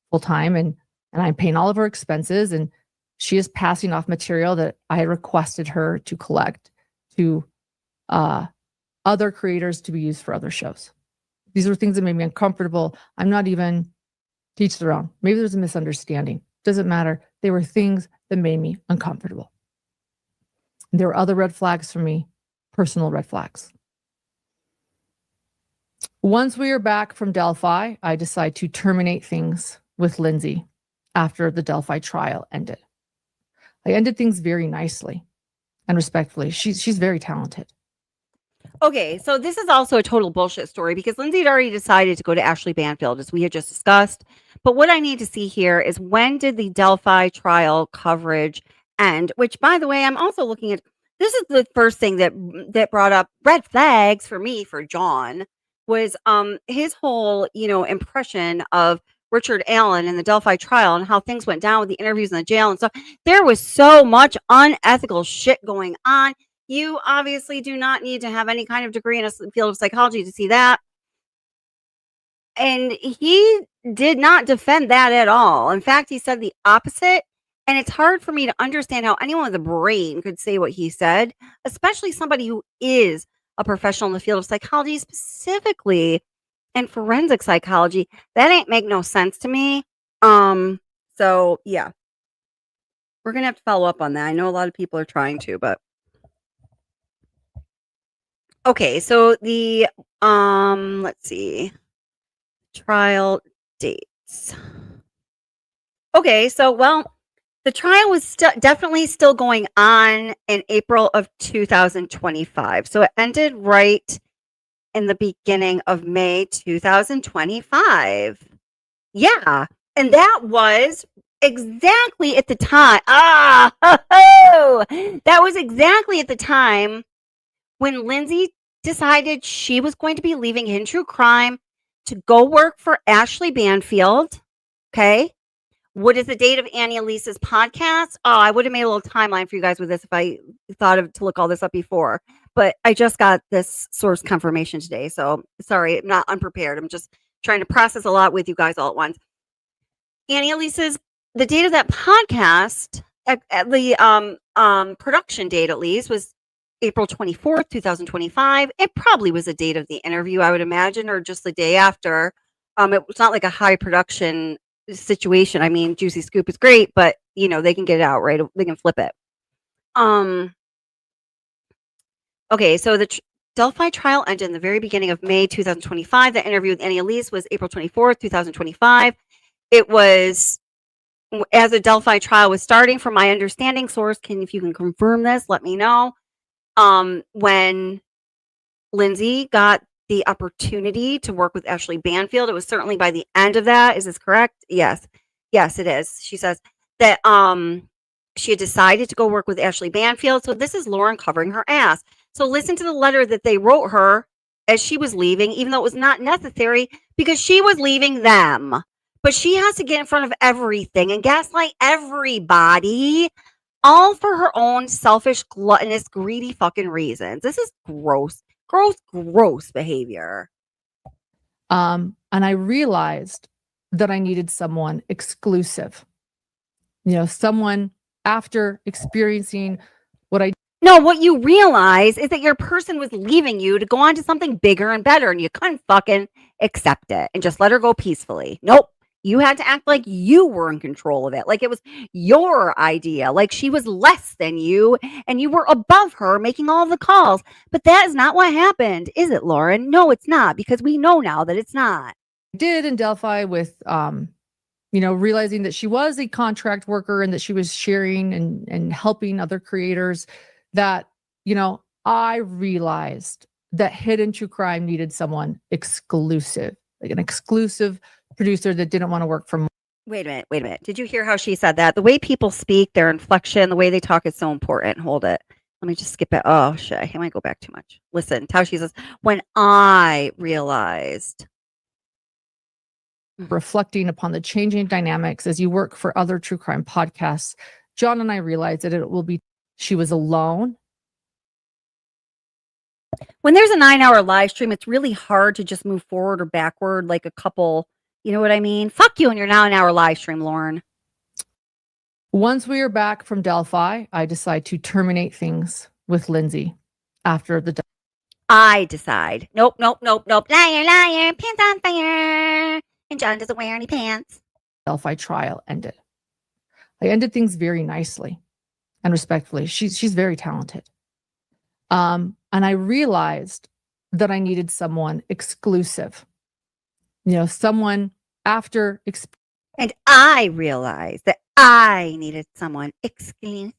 full time, and I'm paying all of her expenses, and she is passing off material that I had requested her to collect to other creators to be used for other shows. These were things that made me uncomfortable. I'm not even teach their own. Maybe there's a misunderstanding. Doesn't matter. They were things that made me uncomfortable. There were other red flags for me, personal red flags. Once we are back from Delphi, I decide to terminate things with Lindsay after the Delphi trial ended. I ended things very nicely and respectfully. She's very talented. Okay, so this is also a total bullshit story because Lindsay had already decided to go to Ashley Banfield, as we had just discussed. But what I need to see here is, when did the Delphi trial coverage end? Which, by the way, I'm also looking at. This is the first thing that brought up red flags for me, for John, was his whole, impression of Richard Allen in the Delphi trial and how things went down with the interviews in the jail and stuff. There was so much unethical shit going on. You obviously do not need to have any kind of degree in a field of psychology to see that. And he did not defend that at all. In fact, he said the opposite. And it's hard for me to understand how anyone with a brain could say what he said, especially somebody who is a professional in the field of psychology, specifically in forensic psychology. That ain't make no sense to me. So yeah, we're going to have to follow up on that. I know a lot of people are trying to, but okay. So the, let's see, trial dates. Okay. So, well, The trial was definitely still going on in April of 2025. So it ended right in the beginning of May 2025. Yeah. And that was exactly at the time. That was exactly at the time when Lindsay decided she was going to be leaving Hidden True Crime to go work for Ashley Banfield. Okay. What is the date of Annie Elise's podcast? Oh, I would have made a little timeline for you guys with this if I thought of to look all this up before. But I just got this source confirmation today. So sorry, I'm not unprepared. I'm just trying to process a lot with you guys all at once. Annie Elise's, the date of that podcast, at the production date at least, was April 24th, 2025. It probably was the date of the interview, I would imagine, or just the day after. It was not like a high production situation. I mean, Juicy Scoop is great, but they can get it out, right? They can flip it. Okay, so the Delphi trial ended in the very beginning of May 2025. The interview with Annie Elise was April 24th, 2025. It was as a Delphi trial was starting, from my understanding. Source, if you can confirm this, let me know. When Lindsay got the opportunity to work with Ashley Banfield, it was certainly by the end of that. Is this correct? Yes, it is. She says that she had decided to go work with Ashley Banfield. So this is Lauren covering her ass. So listen to the letter that they wrote her as she was leaving, even though it was not necessary because she was leaving them. But she has to get in front of everything and gaslight everybody, all for her own selfish, gluttonous, greedy fucking reasons. This is gross behavior. And I realized that I needed someone exclusive. Someone after experiencing what you realize is that your person was leaving you to go on to something bigger and better, and you couldn't fucking accept it and just let her go peacefully. Nope. You had to act like you were in control of it, like it was your idea, like she was less than you and you were above her making all the calls. But that is not what happened, is it, Lauren? No, it's not, because we know now that it's not. I did in Delphi with, realizing that she was a contract worker and that she was sharing and helping other creators, that, I realized that Hidden True Crime needed someone exclusive, like an exclusive producer that didn't want to work for. Wait a minute. Did you hear how she said that? The way people speak, their inflection, the way they talk is so important. Hold it. Let me just skip it. Oh, shit. I might go back too much. Listen, how she says, when I realized. Reflecting upon the changing dynamics as you work for other true crime podcasts, John and I realized that it will be, she was alone. When there's a 9-hour live stream, it's really hard to just move forward or backward like a couple. You know what I mean? Fuck you and your 9-hour live stream, Lauren. Once we are back from Delphi, I decide to terminate things with Lindsay after the. I decide. Nope. Liar, pants on fire. And John doesn't wear any pants. Delphi trial ended. I ended things very nicely and respectfully. She's very talented. And I realized that I needed someone exclusive. Someone after. And I realized that I needed someone exclusive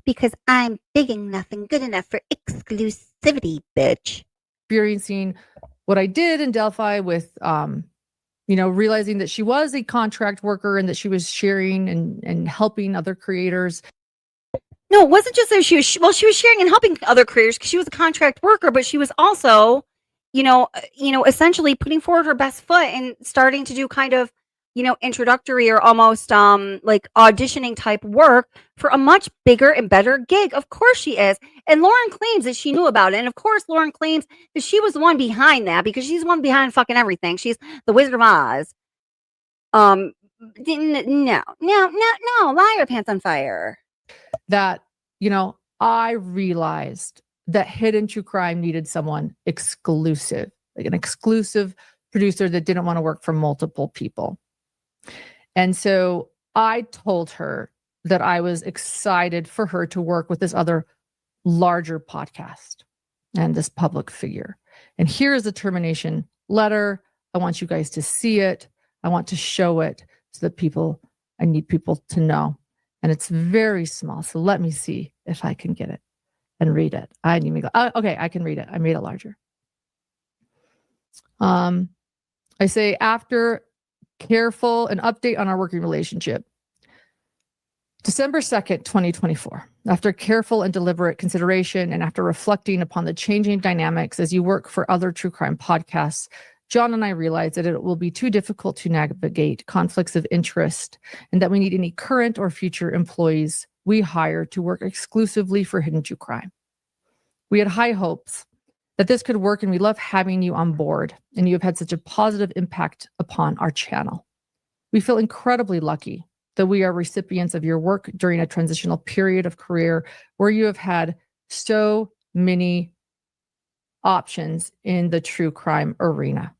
because I'm big enough and good enough for exclusivity, bitch. Experiencing what I did in Delphi with, realizing that she was a contract worker and that she was sharing and helping other creators. No, it wasn't just that she was sharing and helping other creators because she was a contract worker, but she was also, essentially putting forward her best foot and starting to do kind of, introductory or almost like auditioning type work for a much bigger and better gig. Of course she is. And Lauren claims that she knew about it. And of course, Lauren claims that she was the one behind that because she's the one behind fucking everything. She's the Wizard of Oz. No, liar, pants on fire. That, I realized that Hidden True Crime needed someone exclusive, like an exclusive producer that didn't want to work for multiple people. And so I told her that I was excited for her to work with this other larger podcast and this public figure. And here is the termination letter. I want you guys to see it. I want to show it so that I need people to know. and it's very small. So let me see if I can get it and read it. I need to go. Okay, I can read it. I made it larger. I say, after careful an update on our working relationship. December 2nd, 2024. After careful and deliberate consideration and after reflecting upon the changing dynamics as you work for other true crime podcasts, John and I realized that it will be too difficult to navigate conflicts of interest and that we need any current or future employees we hire to work exclusively for Hidden True Crime. We had high hopes that this could work, and we love having you on board, and you have had such a positive impact upon our channel. We feel incredibly lucky that we are recipients of your work during a transitional period of career where you have had so many options in the true crime arena.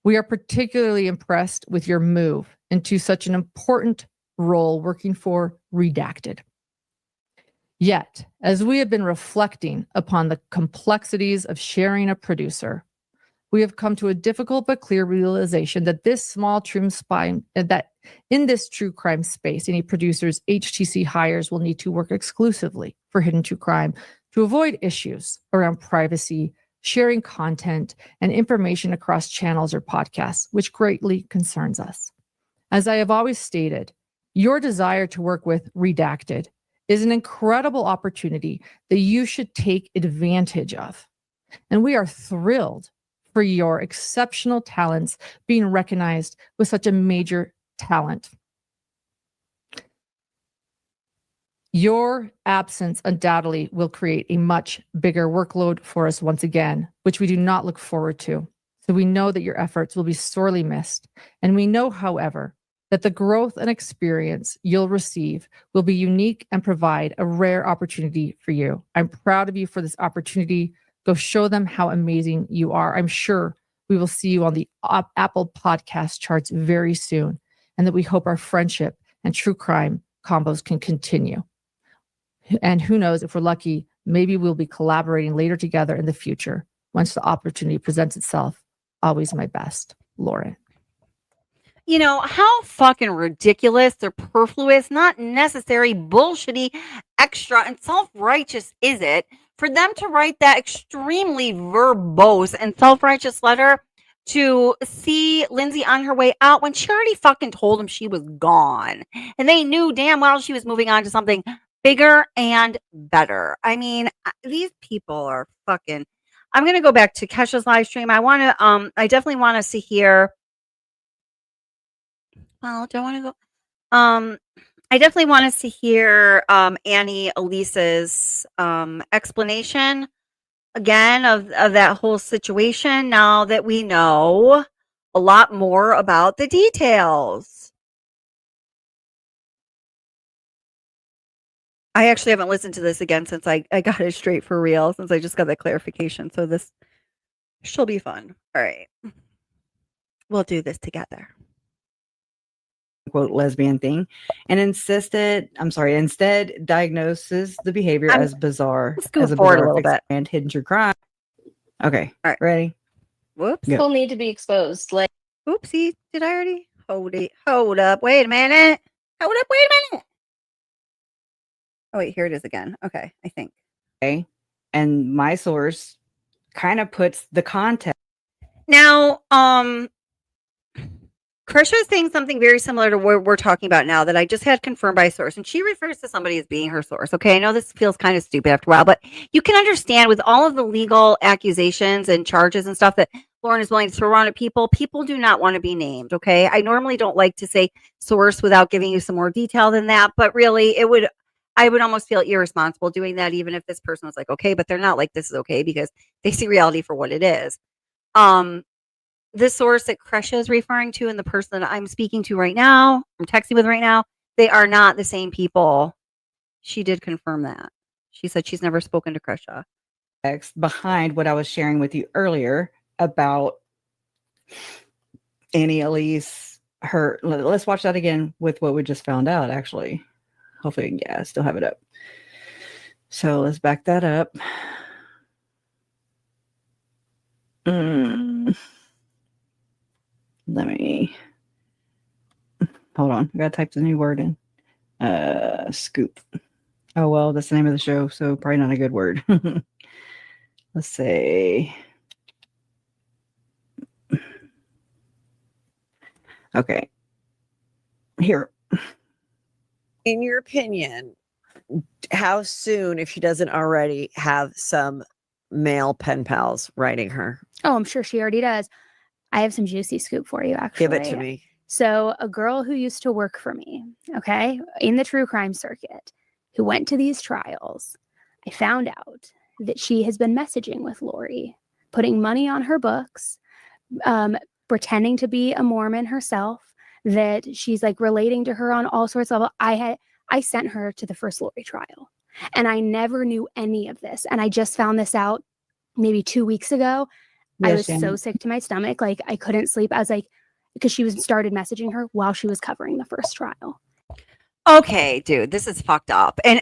We are particularly impressed with your move into such an important role working for Redacted. Yet, as we have been reflecting upon the complexities of sharing a producer, we have come to a difficult but clear realization that in this true crime space, any producer's HTC hires will need to work exclusively for Hidden True Crime to avoid issues around privacy, sharing content, and information across channels or podcasts, which greatly concerns us. As I have always stated, your desire to work with Redacted is an incredible opportunity that you should take advantage of. And we are thrilled for your exceptional talents being recognized with such a major talent. Your absence undoubtedly will create a much bigger workload for us once again, which we do not look forward to. So we know that your efforts will be sorely missed. And we know, however, that the growth and experience you'll receive will be unique and provide a rare opportunity for you. I'm proud of you for this opportunity. Go show them how amazing you are. I'm sure we will see you on the Apple podcast charts very soon, and that we hope our friendship and true crime combos can continue. And who knows, if we're lucky, maybe we'll be collaborating later together in the future once the opportunity presents itself. Always my best, Lauren. You know, how fucking ridiculous, superfluous, not necessary, bullshitty, extra, and self-righteous is it for them to write that extremely verbose and self-righteous letter to see Lindsay on her way out when she already fucking told him she was gone. And they knew damn well she was moving on to something bigger and better. I mean, these people are fucking... I'm going to go back to Kesha's live stream. I definitely want us to hear... Well, do I want to go? I definitely want us to hear Annie Elise's explanation again of that whole situation now that we know a lot more about the details. I actually haven't listened to this again since I got it straight for real, since I just got that clarification. So this she'll be fun. All right. We'll do this together. Quote lesbian thing, and instead diagnoses the behavior as bizarre, as a bizarre bit and hidden true crime. Okay, all right, ready? Whoops. Go. People need to be exposed. Like, oopsie, did I already hold up? Wait a minute. Hold up, wait a minute. Oh wait, here it is again. Okay, I think. Okay, and my source kind of puts the context. Now, Krisha is saying something very similar to what we're talking about now that I just had confirmed by a source, and she refers to somebody as being her source. Okay, I know this feels kind of stupid after a while, but you can understand with all of the legal accusations and charges and stuff that Lauren is willing to throw around at people, people do not want to be named. Okay, I normally don't like to say source without giving you some more detail than that, but really I would almost feel irresponsible doing that, even if this person was like, okay, but they're not like, this is okay, because they see reality for what it is. The source that Krisha is referring to and the person that I'm speaking to right now, I'm texting with right now, they are not the same people. She did confirm that. She said she's never spoken to Krisha. Behind what I was sharing with you earlier about Annie Elise, let's watch that again with what we just found out, actually. Hopefully, yeah, I still have it up. So let's back that up. Let me hold on. I gotta type the new word in. Scoop. Oh, well, that's the name of the show, so probably not a good word. Let's say. Okay. Here. In your opinion, how soon, if she doesn't already have some male pen pals writing her? Oh, I'm sure she already does. I have some juicy scoop for you, actually. Give it to me. So, a girl who used to work for me, okay, in the true crime circuit, who went to these trials, I found out that she has been messaging with Lori, putting money on her books, pretending to be a Mormon herself, that she's like relating to her on all sorts of. I sent her to the first Lori trial, and I never knew any of this, and I just found this out maybe 2 weeks ago. I was so sick to my stomach, like I couldn't sleep. I was like, because she started messaging her while she was covering the first trial. Okay, dude, this is fucked up. And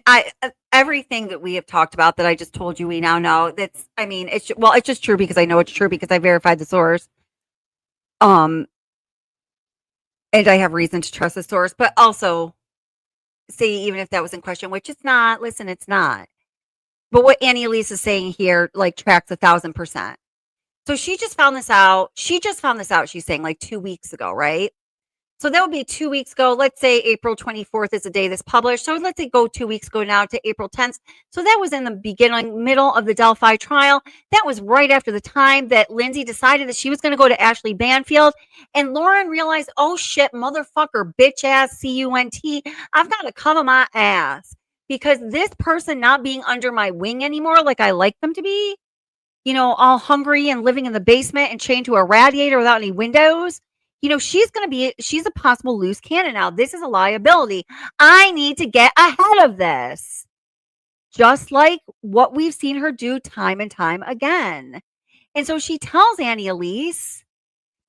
everything that we have talked about that I just told you, we now know it's just true because I know it's true because I verified the source. And I have reason to trust the source, but also say, even if that was in question, which it's not, listen, it's not. But what Annie Elise is saying here, like, tracks 1,000%. So she just found this out. She's saying like 2 weeks ago, right? So that would be 2 weeks ago. Let's say April 24th is the day this published. So let's say go 2 weeks ago now to April 10th. So that was in the middle of the Delphi trial. That was right after the time that Lindsay decided that she was going to go to Ashley Banfield. And Lauren realized, oh shit, motherfucker, bitch ass, C-U-N-T. I've got to cover my ass because this person not being under my wing anymore, like I like them to be, all hungry and living in the basement and chained to a radiator without any windows. She's a possible loose cannon now. This is a liability. I need to get ahead of this. Just like what we've seen her do time and time again. And so she tells Annie Elise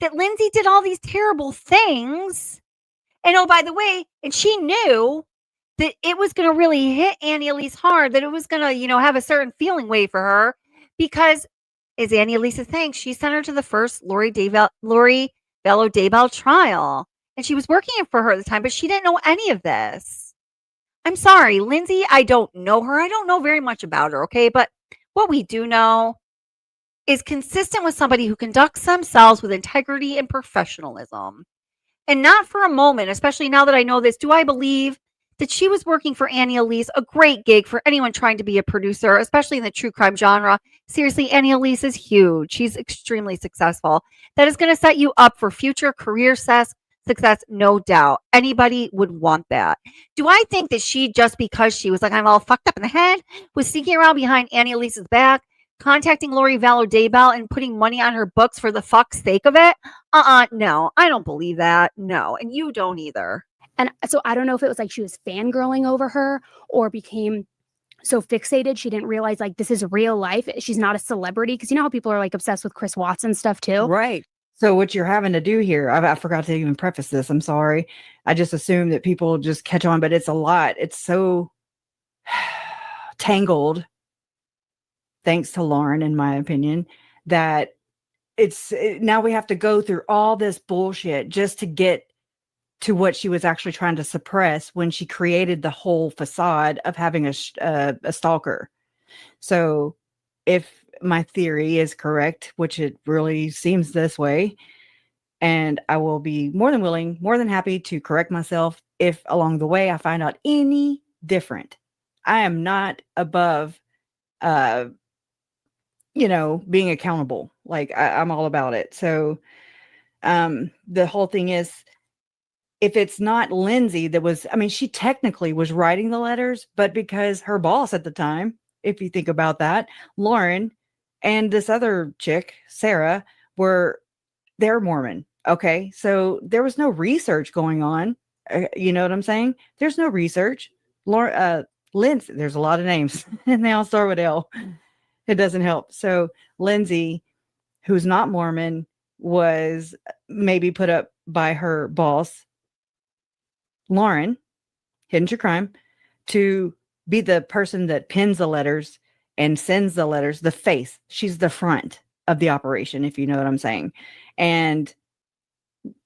that Lindsay did all these terrible things. And oh, by the way, and she knew that it was going to really hit Annie Elise hard, that it was going to, have a certain feeling way for her. Because, as Annie Elise is saying, she sent her to the first Lori Vallow Daybell trial. And she was working for her at the time, but she didn't know any of this. I'm sorry, Lindsay, I don't know her. I don't know very much about her, okay? But what we do know is consistent with somebody who conducts themselves with integrity and professionalism. And not for a moment, especially now that I know this, do I believe that she was working for Annie Elise, a great gig for anyone trying to be a producer, especially in the true crime genre. Seriously, Annie Elise is huge. She's extremely successful. That is going to set you up for future career success, no doubt. Anybody would want that. Do I think that she, just because she was like, I'm all fucked up in the head, was sneaking around behind Annie Elise's back, contacting Lori Vallow Daybell and putting money on her books for the fuck's sake of it? No, I don't believe that. No, and you don't either. And so I don't know if it was like she was fangirling over her or became so fixated she didn't realize like this is real life. She's not a celebrity, because you know how people are like obsessed with Chris Watson stuff too. Right. So what you're having to do here, I forgot to even preface this. I'm sorry. I just assume that people just catch on, but it's a lot. It's so tangled, thanks to Lauren, in my opinion, that now we have to go through all this bullshit just to get to what she was actually trying to suppress when she created the whole facade of having a stalker. So if my theory is correct, which it really seems this way, and I will be more than willing, more than happy to correct myself if along the way I find out any different. I am not above, being accountable. Like I'm all about it. So the whole thing is, if it's not Lindsay that was, she technically was writing the letters, but because her boss at the time, if you think about that, Lauren and this other chick, Sarah, they're Mormon. Okay. So there was no research going on. You know what I'm saying? There's no research. Lindsay, there's a lot of names and they all start with L. It doesn't help. So Lindsay, who's not Mormon, was maybe put up by her boss, Lauren, Hidden True Crime, to be the person that pins the letters and sends the letters, the face. She's the front of the operation, if you know what I'm saying.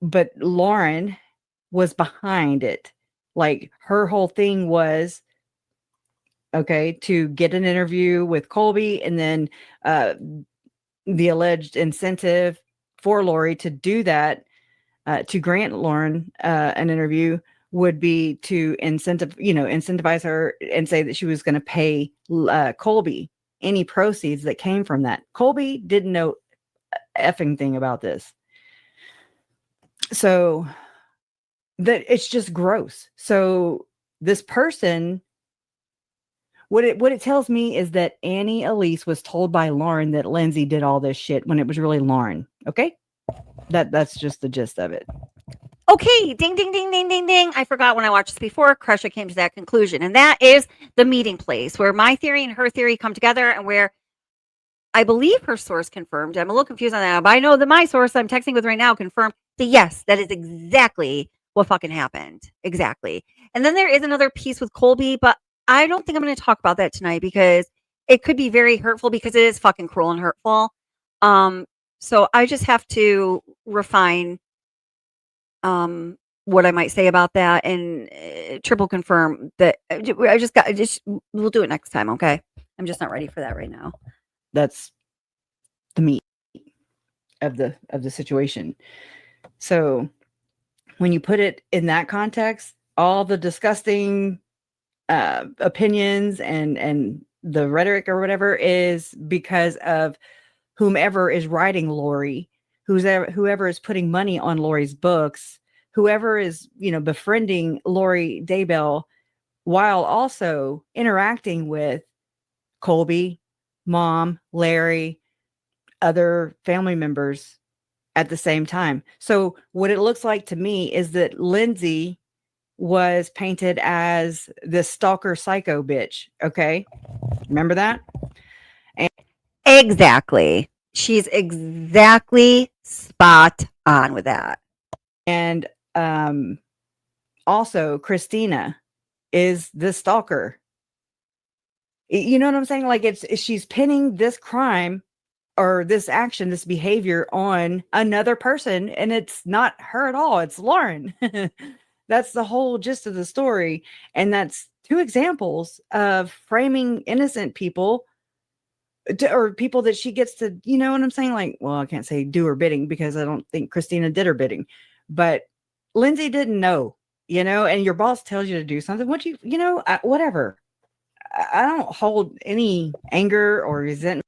But Lauren was behind it. Like her whole thing was, okay, to get an interview with Colby, and then the alleged incentive for Lori to do that, to grant Lauren an interview, would be to incentivize her and say that she was going to pay Colby any proceeds that came from that. Colby didn't know effing thing about this. So that it's just gross. So this person, what it tells me is that Annie Elise was told by Lauren that Lindsay did all this shit when it was really Lauren. Okay. That's just the gist of it. Okay, ding, ding, ding, ding, ding, ding. I forgot when I watched this before. Crusher came to that conclusion. And that is the meeting place where my theory and her theory come together, and where I believe her source confirmed. I'm a little confused on that, but I know that my source I'm texting with right now confirmed that yes, that is exactly what fucking happened. Exactly. And then there is another piece with Colby, but I don't think I'm going to talk about that tonight because it could be very hurtful, because it is fucking cruel and hurtful. So I just have to refine what I might say about that, and triple confirm that we'll do it next time. Okay. I'm just not ready for that right now. That's the meat of the situation. So when you put it in that context, all the disgusting opinions and the rhetoric or whatever is because of whomever is writing Lori, whoever is putting money on Lori's books, whoever is, befriending Lori Daybell, while also interacting with Colby, Mom, Larry, other family members at the same time. So what it looks like to me is that Lindsay was painted as this stalker psycho bitch. Okay. Remember that? Exactly. She's exactly spot on with that. And also Christina is the stalker. You know what I'm saying? Like she's pinning this crime or this action, this behavior on another person, and it's not her at all. It's Lauren. That's the whole gist of the story. And that's two examples of framing innocent people or people that she gets to, you know what I'm saying? Like, well, I can't say do her bidding because I don't think Christina did her bidding, but Lindsay didn't know, and your boss tells you to do something. What whatever. I don't hold any anger or resentment.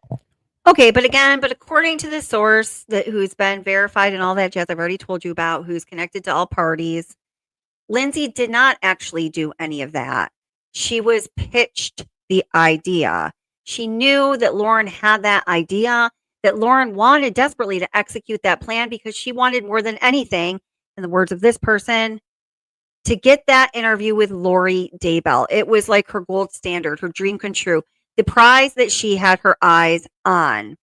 Okay, but according to the source who's been verified and all that jazz I've already told you about, who's connected to all parties, Lindsay did not actually do any of that. She was pitched the idea. She knew that Lauren had that idea, that Lauren wanted desperately to execute that plan because she wanted more than anything, in the words of this person, to get that interview with Lori Daybell. It was like her gold standard, her dream come true, the prize that she had her eyes on.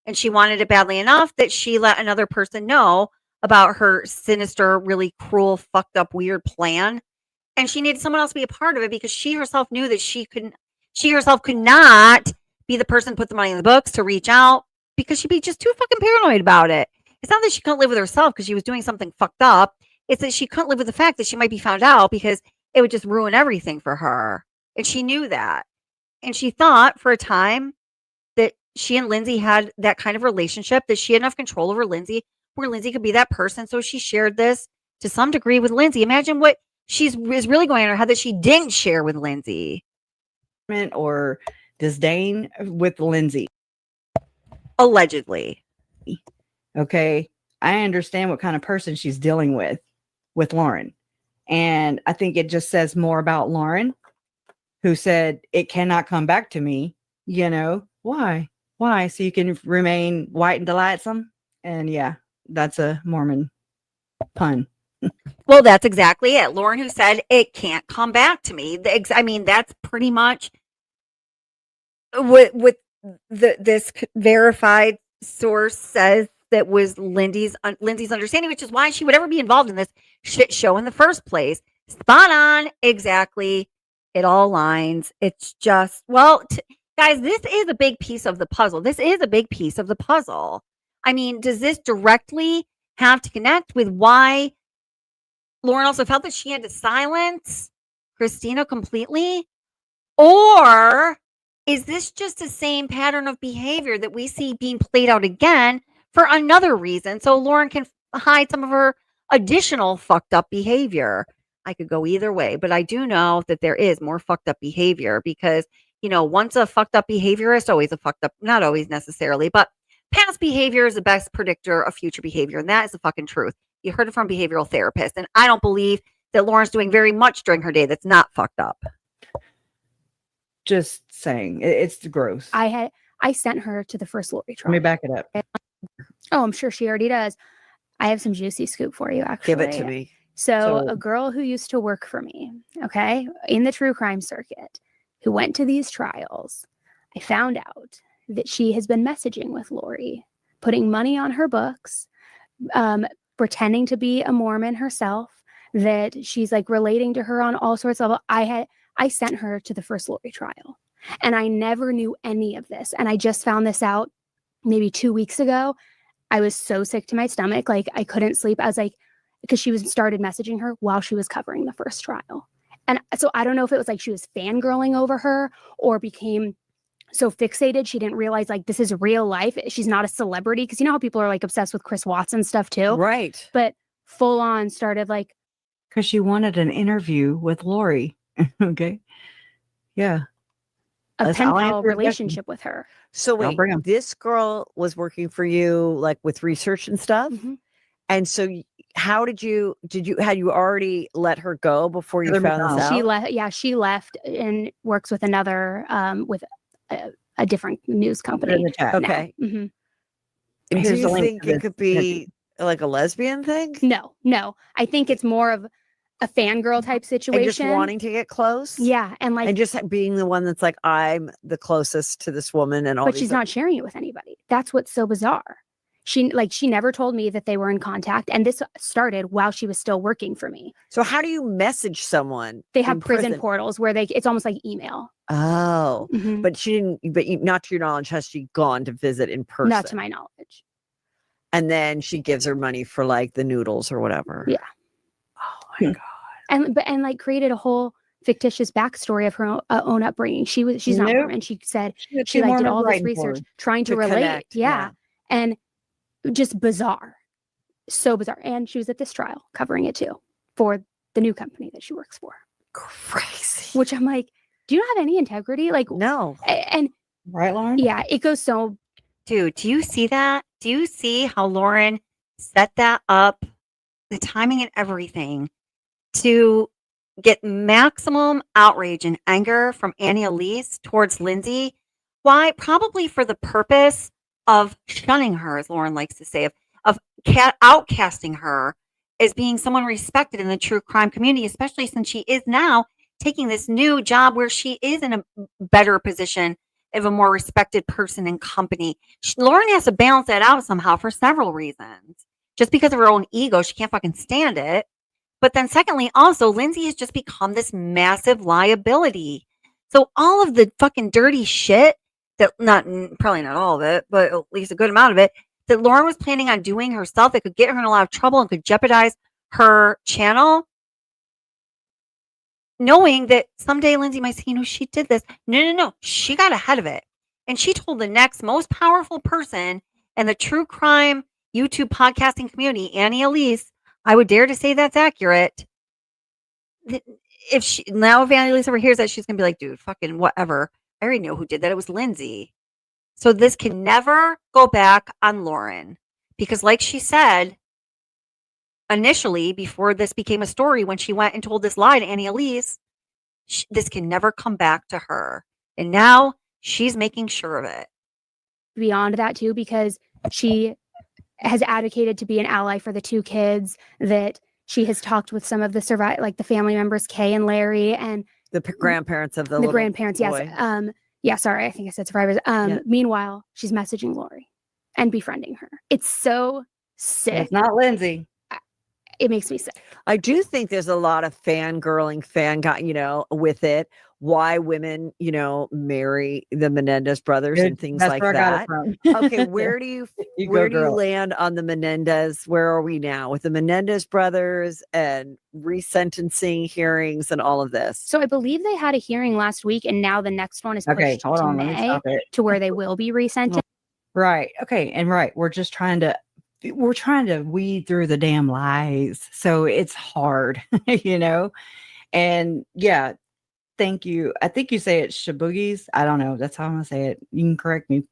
And she wanted it badly enough that she let another person know about her sinister, really cruel, fucked up, weird plan. And she needed someone else to be a part of it because she herself knew that she herself could not be the person to put the money in the books, to reach out, because she'd be just too fucking paranoid about it. It's not that she couldn't live with herself because she was doing something fucked up. It's that she couldn't live with the fact that she might be found out because it would just ruin everything for her. And she knew that. And she thought for a time that she and Lindsay had that kind of relationship, that she had enough control over Lindsay where Lindsay could be that person. So she shared this to some degree with Lindsay. Imagine what is really going on in her head that she didn't share with Lindsay. Or disdain with Lindsay. Allegedly. Okay. I understand what kind of person she's dealing with Lauren. And I think it just says more about Lauren, who said, it cannot come back to me. Why? So you can remain white and delightsome? And yeah, that's a Mormon pun. Well, that's exactly it. Lauren, who said, it can't come back to me. I mean, that's pretty much what this verified source says that was Lindsay's understanding, which is why she would ever be involved in this shit show in the first place. Spot on. Exactly. It all lines. It's just, guys, this is a big piece of the puzzle. I mean, does this directly have to connect with why Lauren also felt that she had to silence Christina completely? Or is this just the same pattern of behavior that we see being played out again for another reason? So Lauren can hide some of her additional fucked up behavior. I could go either way, but I do know that there is more fucked up behavior because, once a fucked up behaviorist, always a fucked up, not always necessarily, but past behavior is the best predictor of future behavior. And that is the fucking truth. You heard it from behavioral therapists. And I don't believe that Lauren's doing very much during her day that's not fucked up. Just saying, it's gross. I sent her to the first Lori trial. Let me back it up. Oh, I'm sure she already does. I have some juicy scoop for you, actually. Give it to me. So a girl who used to work for me, okay, in the true crime circuit, who went to these trials, I found out that she has been messaging with Lori, putting money on her books, pretending to be a Mormon herself, that she's like relating to her on all sorts of. I sent her to the first Lori trial, and I never knew any of this, and I just found this out maybe 2 weeks ago. I was so sick to my stomach, like I couldn't sleep. I was like, because she started messaging her while she was covering the first trial. And so I don't know if it was like she was fangirling over her or became so fixated she didn't realize like this is real life. She's not a celebrity, because you know how people are like obsessed with Chris Watson stuff too. Right. But full on started like, because she wanted an interview with Lori. Okay. Yeah. a I'll pen answer pal your question. relationship with her. So I'll wait, bring 'em. this girl was working for you like with research and stuff? Mhm. And so how had you already let her go before you Let me found this know. out? She left. Yeah, she left and works with another with a different news I'll put company. it in the chat. Okay. hmm Do Here's you the link think to it this could be like a lesbian thing? No. I think it's more of a fangirl type situation. And just wanting to get close? Yeah, and like, And just being the one that's like, I'm the closest to this woman and all but these she's not sharing it with anybody. That's what's so bizarre. She never told me that they were in contact, and this started while she was still working for me. So how do you message someone? They have in prison portals where it's almost like email. Oh, Mhm. but she didn't, not to your knowledge, has she gone to visit in person? Not to my knowledge. And then she gives her money for like the noodles or whatever. Yeah. Oh my God. And like created a whole fictitious backstory of her own upbringing. She's not Nope. Mormon. She said She had she two like did Mormons all this writing for research her. trying to To relate. connect, yeah. And just bizarre. So bizarre. And she was at this trial covering it too for the new company that she works for. Crazy. Which I'm like, do you not have any integrity? Like, No. and Right, Lauren? yeah, it goes so. Dude, do you see that? Do you see how Lauren set that up, the timing and everything, to get maximum outrage and anger from Annie Elise towards Lindsay? Why? Probably for the purpose of shunning her, as Lauren likes to say, of outcasting her as being someone respected in the true crime community, especially since she is now taking this new job where she is in a better position of a more respected person in company. Lauren has to balance that out somehow for several reasons. Just because of her own ego, she can't fucking stand it. But then secondly, also, Lindsay has just become this massive liability. So all of the fucking dirty shit that probably not all of it, but at least a good amount of it, that Lauren was planning on doing herself that could get her in a lot of trouble and could jeopardize her channel, knowing that someday Lindsay might say, she did this. No. She got ahead of it. And she told the next most powerful person in the true crime YouTube podcasting community, Annie Elise, I would dare to say that's accurate. If Annie Elise ever hears that, she's going to be like, dude, fucking whatever. I already know who did that. It was Lindsay. So this can never go back on Lauren. Because like she said, initially, before this became a story, when she went and told this lie to Annie Elise, this can never come back to her. And now she's making sure of it. Beyond that too, because she has advocated to be an ally for the two kids, that she has talked with some of the the family members, Kay and Larry, and The grandparents of the the little grandparents. boy. Yes. Yeah, sorry, I think I said survivors. Yeah. Meanwhile, she's messaging Lori and befriending her. It's so sick. It's not Lindsay. It makes me sick. I do think there's a lot of fangirling, with it. why women, marry the Menendez brothers and things That's like where I got it that. from. Okay, where do you You where go, do you girl. land on the Menendez? Where are we now with the Menendez brothers and resentencing hearings and all of this? So I believe they had a hearing last week, and now the next one is Okay, pushed hold to on. Let me May, stop it. to where they will be resentenced. Right. Okay. And right. We're trying to weed through the damn lies. So it's hard, And yeah, thank you. I think you say it's Shaboogies. I don't know. That's how I'm gonna say it. You can correct me.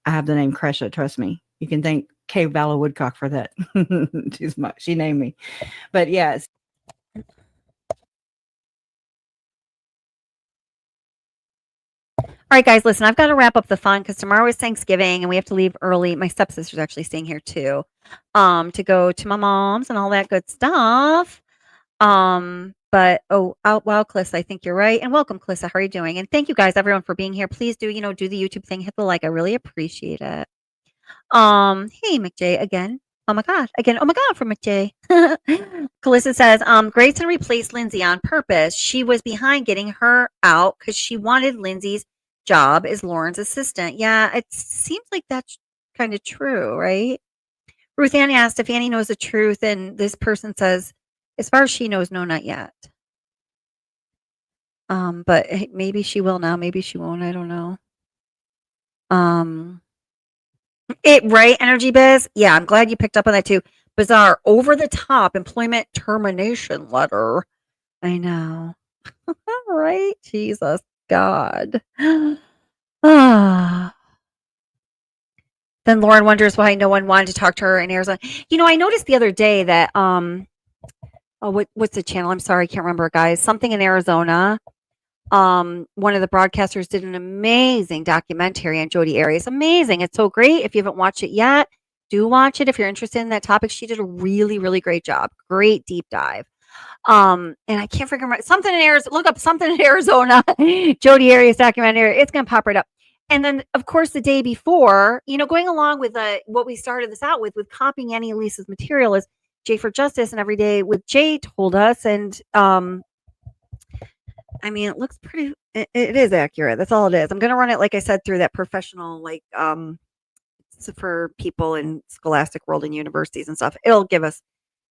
I have the name Kresha, trust me. You can thank Kay Vala Woodcock for that. She named me. But yes. All right, guys, listen, I've got to wrap up the fun because tomorrow is Thanksgiving and we have to leave early. My stepsister's actually staying here too, to go to my mom's and all that good stuff. But wow, Clissa, I think you're right. And welcome, Clissa. How are you doing? And thank you guys, everyone, for being here. Please do, do the YouTube thing, hit the like. I really appreciate it. Hey, McJ again. Oh my God, again. Oh my God, for McJ. Calissa says, Grayson replaced Lindsay on purpose. She was behind getting her out because she wanted Lindsay's job as Lauren's assistant. Yeah, it seems like that's kind of true, right? Ruth Ann asked if Annie knows the truth, and this person says, as far as she knows, no, not yet. But maybe she will now, maybe she won't. I don't know. Right, Energy Biz? Yeah, I'm glad you picked up on that too. Bizarre, over the top employment termination letter. I know. Right? Jesus God. Ah. Then Lauren wonders why no one wanted to talk to her in Arizona. I noticed the other day that what's the channel? I'm sorry, I can't remember, guys. Something in Arizona. One of the broadcasters did an amazing documentary on Jodi Arias. Amazing. It's so great. If you haven't watched it yet, do watch it if you're interested in that topic. She did a really, really great job. Great deep dive. And I can't figure out something in Arizona. Look up something in Arizona. Jodi Arias documentary. It's gonna pop right up. And then, of course, the day before, going along with what we started this out with copying Annie Elise's material is Jay for Justice and Every Day with Jay told us. And I mean, it looks pretty, it is accurate. That's all it is. I'm going to run it, like I said, through that professional, for people in scholastic world and universities and stuff. It'll give us,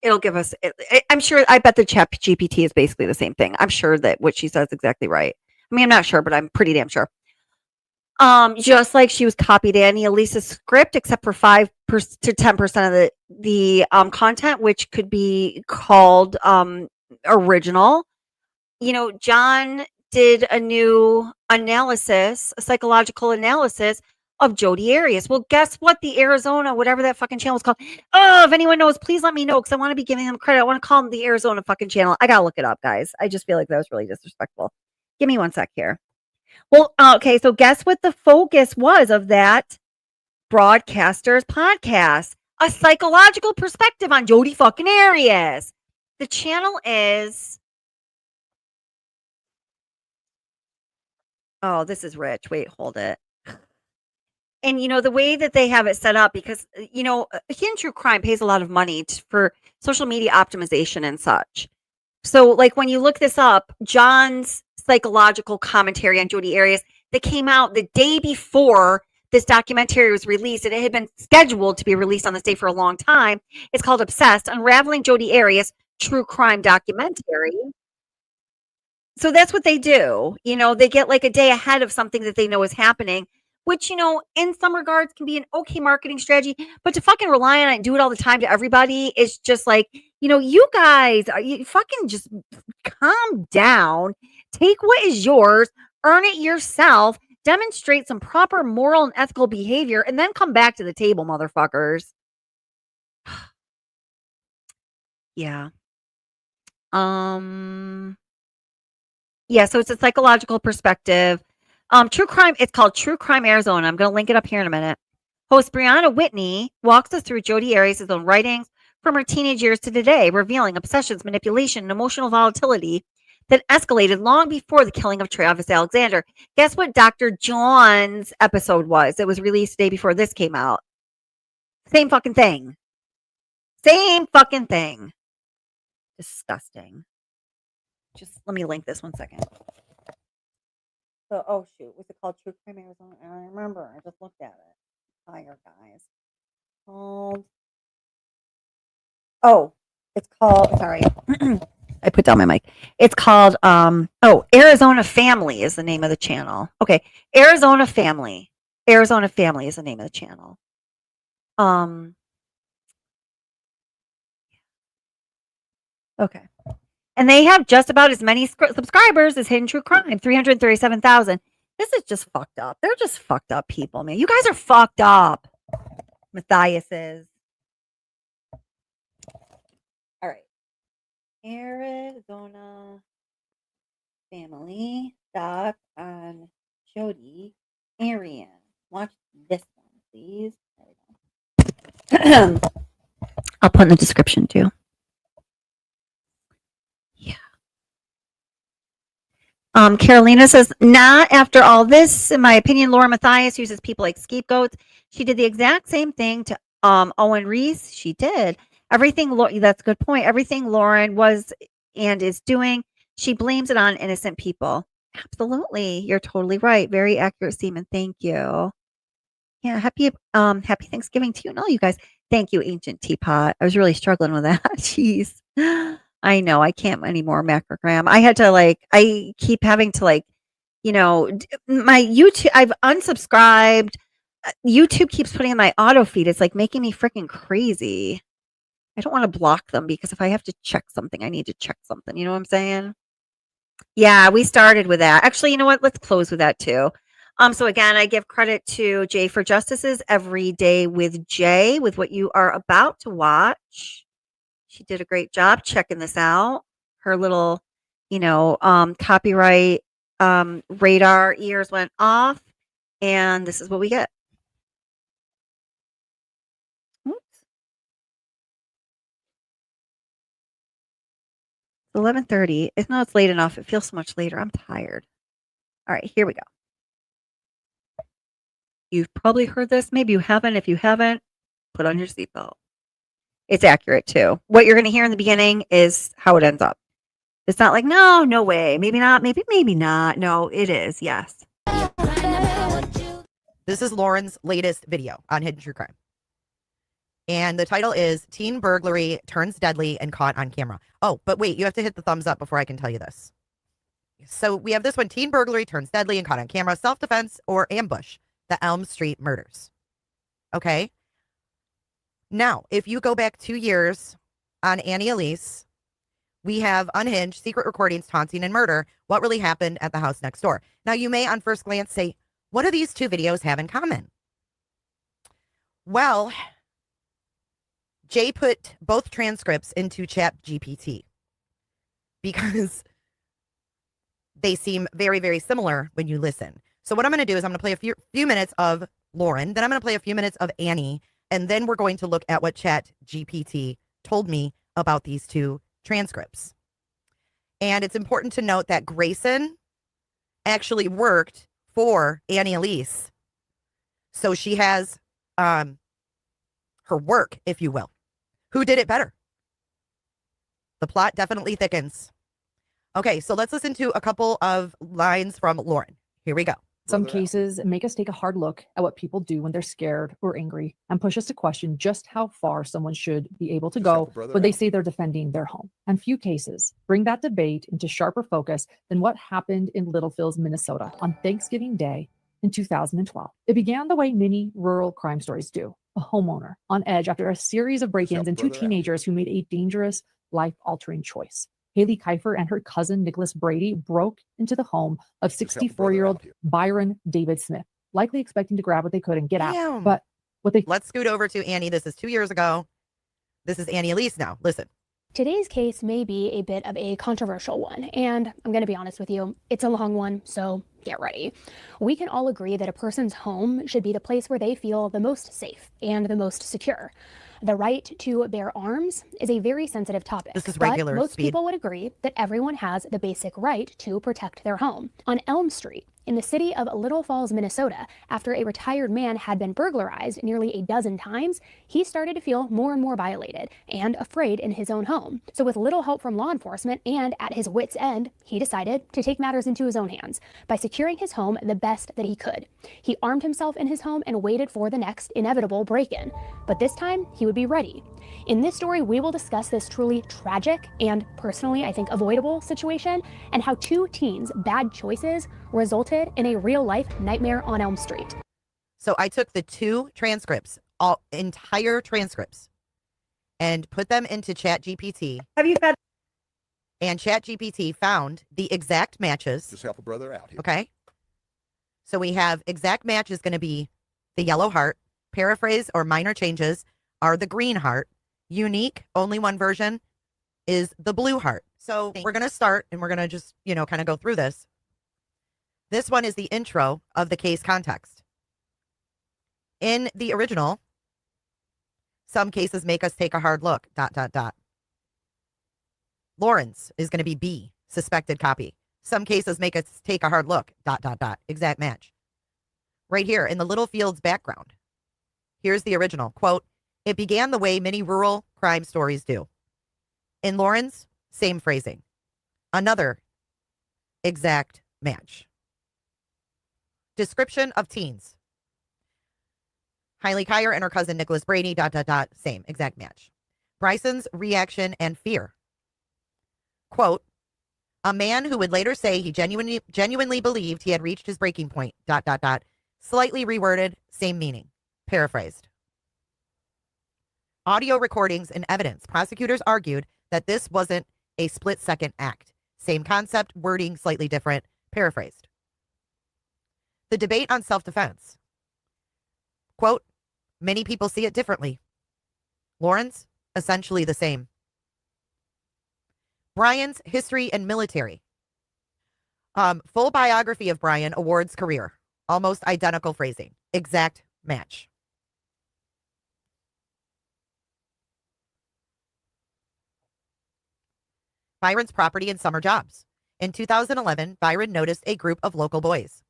I'm sure, I bet the chat GPT is basically the same thing. I'm sure that what she says is exactly right. I mean, I'm not sure, but I'm pretty damn sure. Just like she was copied Annie Elise's script, except for 5% to 10% of the content, which could be called original. John did a new analysis, a psychological analysis of Jodi Arias. Well, guess what? The Arizona, whatever that fucking channel is called. Oh, if anyone knows, please let me know because I want to be giving them credit. I want to call them the Arizona fucking channel. I got to look it up, guys. I just feel like that was really disrespectful. Give me one sec here. Well, okay. So guess what the focus was of that broadcaster's podcast? A psychological perspective on Jodi fucking Arias. The channel is... Oh, this is rich. Wait, hold it. And the way that they have it set up, because Hidden True Crime pays a lot of money for social media optimization and such. So, like when you look this up, John's psychological commentary on Jodi Arias that came out the day before this documentary was released, and it had been scheduled to be released on this day for a long time. It's called Obsessed: Unraveling Jodi Arias True Crime Documentary. So that's what they do. They get like a day ahead of something that they know is happening, which, in some regards can be an okay marketing strategy, but to fucking rely on it and do it all the time to everybody is just like, you guys, you fucking just calm down, take what is yours, earn it yourself, demonstrate some proper moral and ethical behavior, and then come back to the table, motherfuckers. Yeah. Yeah, so it's a psychological perspective. True Crime, it's called True Crime Arizona. I'm going to link it up here in a minute. Host Brianna Whitney walks us through Jodi Arias' own writings from her teenage years to today, revealing obsessions, manipulation, and emotional volatility that escalated long before the killing of Travis Alexander. Guess what Dr. John's episode was? It was released the day before this came out. Same fucking thing. Same fucking thing. Disgusting. Just let me link this one second. So, oh shoot, was it called True Crime Arizona? I remember. I just looked at it. Fire, guys. Called. Oh, it's called. Sorry, I put down my mic. It's called. Arizona Family is the name of the channel. Okay, Arizona Family. Arizona Family is the name of the channel. Okay. And they have just about as many subscribers as Hidden True Crime, 337,000. This is just fucked up. They're just fucked up people, man. You guys are fucked up. Matthias is. All right. Arizona Family. Doc on Jody Arian. Watch this one, please. There we go. I'll put in the description too. Carolina says, not after all this. In my opinion, Lauren Mathias uses people like scapegoats. She did the exact same thing to Owen Reese. She did. Everything, that's a good point. Everything Lauren was and is doing, she blames it on innocent people. Absolutely. You're totally right. Very accurate, Seaman. Thank you. Yeah, happy Thanksgiving to you and all you guys. Thank you, Ancient Teapot. I was really struggling with that. Jeez. I know I can't anymore, macrogram. I had to I keep having to my YouTube, I've unsubscribed. YouTube keeps putting in my auto feed. It's like making me freaking crazy. I don't want to block them because if I have to check something, I need to check something. You know what I'm saying? Yeah, we started with that. Actually, you know what? Let's close with that too. So again, I give credit to Jay for Justices Every Day with Jay with what you are about to watch. She did a great job checking this out. Her little, copyright radar ears went off, and this is what we get. Oops. 11:30. It's not it's late enough. It feels so much later. I'm tired. All right, here we go. You've probably heard this. Maybe you haven't. If you haven't, put on your seatbelt. It's accurate too. What you're going to hear in the beginning is how it ends up. It's not like, no way. Maybe not. Maybe not. No, it is. Yes. This is Lauren's latest video on Hidden True Crime. And the title is Teen Burglary Turns Deadly and Caught on Camera. Oh, but wait, you have to hit the thumbs up before I can tell you this. So we have this one, Teen Burglary Turns Deadly and Caught on Camera, Self-Defense or Ambush, the Elm Street Murders. Okay. Now, if you go back 2 years on Annie Elise, we have Unhinged, Secret Recordings, Taunting, and Murder, What Really Happened at the House Next Door. Now, you may on first glance say, what do these two videos have in common? Well, Jay put both transcripts into Chat GPT because they seem very, very similar when you listen. So what I'm going to do is I'm going to play a few minutes of Lauren, then I'm going to play a few minutes of Annie, and then we're going to look at what Chat GPT told me about these two transcripts. And it's important to note that Grayson actually worked for Annie Elise. So she has her work, if you will. Who did it better? The plot definitely thickens. Okay, so let's listen to a couple of lines from Lauren. Here we go. Some cases make us take a hard look at what people do when they're scared or angry and push us to question just how far someone should be able to go when they say they're defending their home. And few cases bring that debate into sharper focus than what happened in Little Falls, Minnesota on Thanksgiving Day in 2012. It began the way many rural crime stories do. A homeowner on edge after a series of break-ins and two teenagers who made a dangerous, life-altering choice. Haley Kiefer and her cousin Nicholas Brady broke into the home of 64-year-old Byron David Smith, likely expecting to grab what they could and get out. But let's scoot over to Annie. This is 2 years ago. This is Annie Elise now. Listen. Today's case may be a bit of a controversial one, and I'm going to be honest with you, it's a long one, so get ready. We can all agree that a person's home should be the place where they feel the most safe and the most secure. The right to bear arms is a very sensitive topic. This is regular but most speed. people would agree that everyone has the basic right to protect their home. On Elm Street, in the city of Little Falls, Minnesota, after a retired man had been burglarized nearly a dozen times, he started to feel more and more violated and afraid in his own home. So with little help from law enforcement and at his wit's end, he decided to take matters into his own hands by securing his home the best that he could. He armed himself in his home and waited for the next inevitable break-in. But this time, he would be ready. In this story, we will discuss this truly tragic and personally, I think, avoidable situation and how two teens' bad choices resulted in a real-life nightmare on Elm Street. So I took the two transcripts, all entire transcripts, and put them into ChatGPT. Have you had? And ChatGPT found the exact matches. Just help a brother out here. Okay. So we have exact match is going to be the yellow heart. Paraphrase or minor changes are the green heart. Unique, only one version, is the blue heart. So we're going to start and we're going to just, kind of go through this. This one is the intro of the case context. In the original, some cases make us take a hard look, ... Lauren's is going to be B, suspected copy. Some cases make us take a hard look, ... Exact match. Right here in the Littlefields background. Here's the original. Quote, "It began the way many rural crime stories do." In Lauren's, same phrasing. Another exact match. Description of teens. Hailey Kyer and her cousin Nicholas Brady, ... Same, exact match. Bryson's reaction and fear. Quote, "A man who would later say he genuinely believed he had reached his breaking point, ... Slightly reworded, same meaning. Paraphrased. Audio recordings and evidence. Prosecutors argued that this wasn't a split-second act. Same concept, wording slightly different. Paraphrased. The debate on self-defense. Quote, "Many people see it differently. Lauren's, essentially the same." Brian's history and military. Full biography of Brian, awards career. Almost identical phrasing. Exact match. Byron's property and summer jobs. In 2011, Byron noticed a group of local boys, ...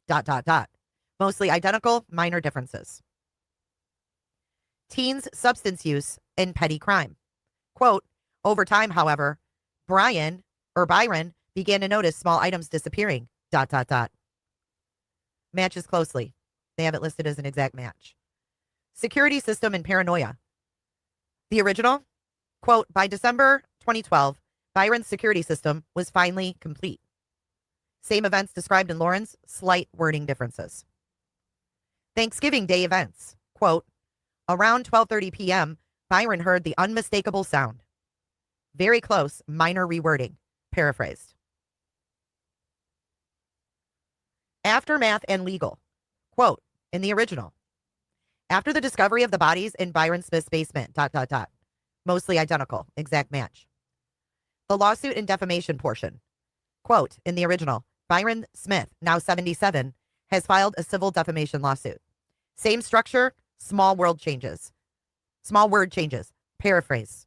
Mostly identical, minor differences. Teens' substance use and petty crime. Quote, "Over time, however, Byron began to notice small items disappearing, ... Matches closely. They have it listed as an exact match. Security system and paranoia. The original, quote, "By December 2012, Byron's security system was finally complete." Same events described in Lauren's, slight wording differences. Thanksgiving Day events. Quote, "Around 12:30 p.m., Byron heard the unmistakable sound." Very close, minor rewording. Paraphrased. Aftermath and legal. Quote, in the original, "After the discovery of the bodies in Byron Smith's basement, ... Mostly identical, exact match." The lawsuit and defamation portion. Quote, in the original, "Byron Smith, now 77, has filed a civil defamation lawsuit." Same structure, small word changes. Paraphrase.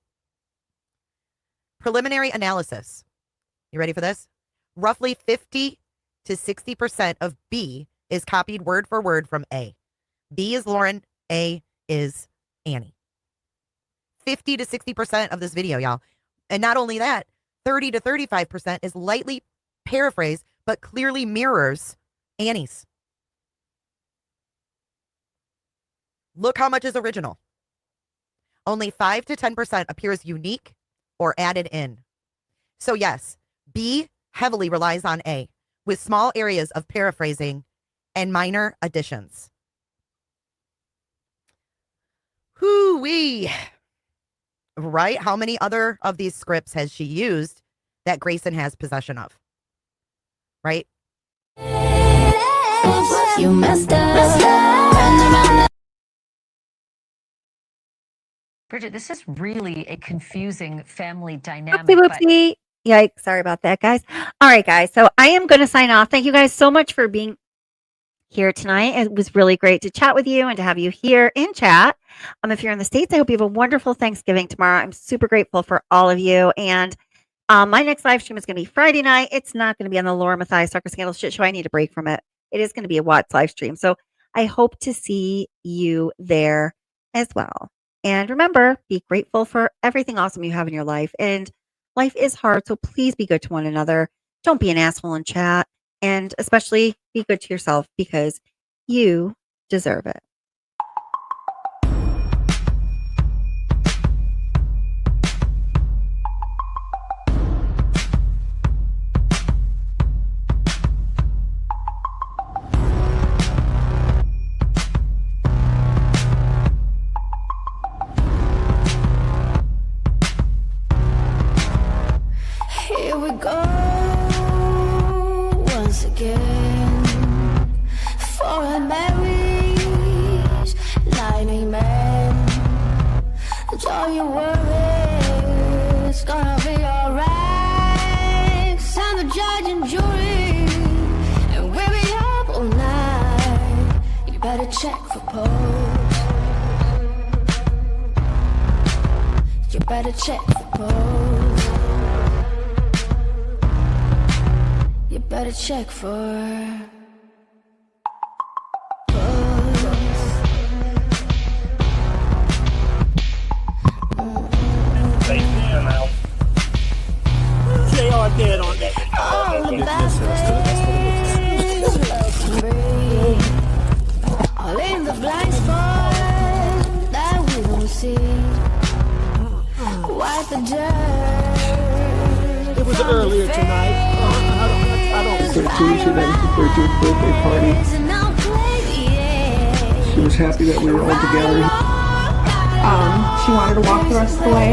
Preliminary analysis. You ready for this? Roughly 50 to 60% of B is copied word for word from A. B is Lauren, A is Annie. 50 to 60% of this video, y'all. And not only that, 30 to 35% is lightly paraphrased, but clearly mirrors Annie's. Look how much is original. Only 5 to 10% appears unique or added in. So yes, B heavily relies on A, with small areas of paraphrasing and minor additions. Hoo-wee. Right? How many other of these scripts has she used that Grayson has possession of? Right? You messed up. Bridget, this is really a confusing family dynamic. Whoopsie. Yikes. Sorry about that, guys. All right, guys. So I am going to sign off. Thank you guys so much for being here tonight. It was really great to chat with you and to have you here in chat. If you're in the States, I hope you have a wonderful Thanksgiving tomorrow. I'm super grateful for all of you. And my next live stream is going to be Friday night. It's not going to be on the Lauren Mathias Stalker Scandal Shit Show. I need a break from it. it is going to be a Watts live stream. So I hope to see you there as well. And remember, be grateful for everything awesome you have in your life. And life is hard, so please be good to one another. Don't be an asshole in chat. And especially be good to yourself because you deserve it. Here we go once again for a marriage, lightning man. Don't you worry, it's gonna be alright. 'Cause I'm the judge and jury, and we'll be up all night. You better check for pose. You better check for pose. You better check for JR dead on that. all the bad things looking brave. All in the blind spot that we don't see. Wipe the dirt. It was earlier tonight. I don't. 13, she had her 13th birthday party. She was happy that we were all together. She wanted to walk the rest of the way.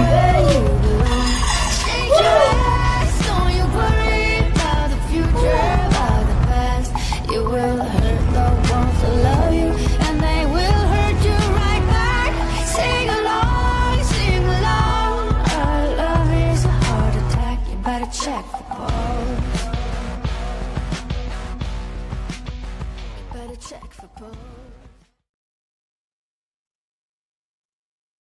You will hurt the ones that love you, and they will hurt you right back. Sing along, sing along. Our love is a heart attack. You better check for pulse. You better check for pulse.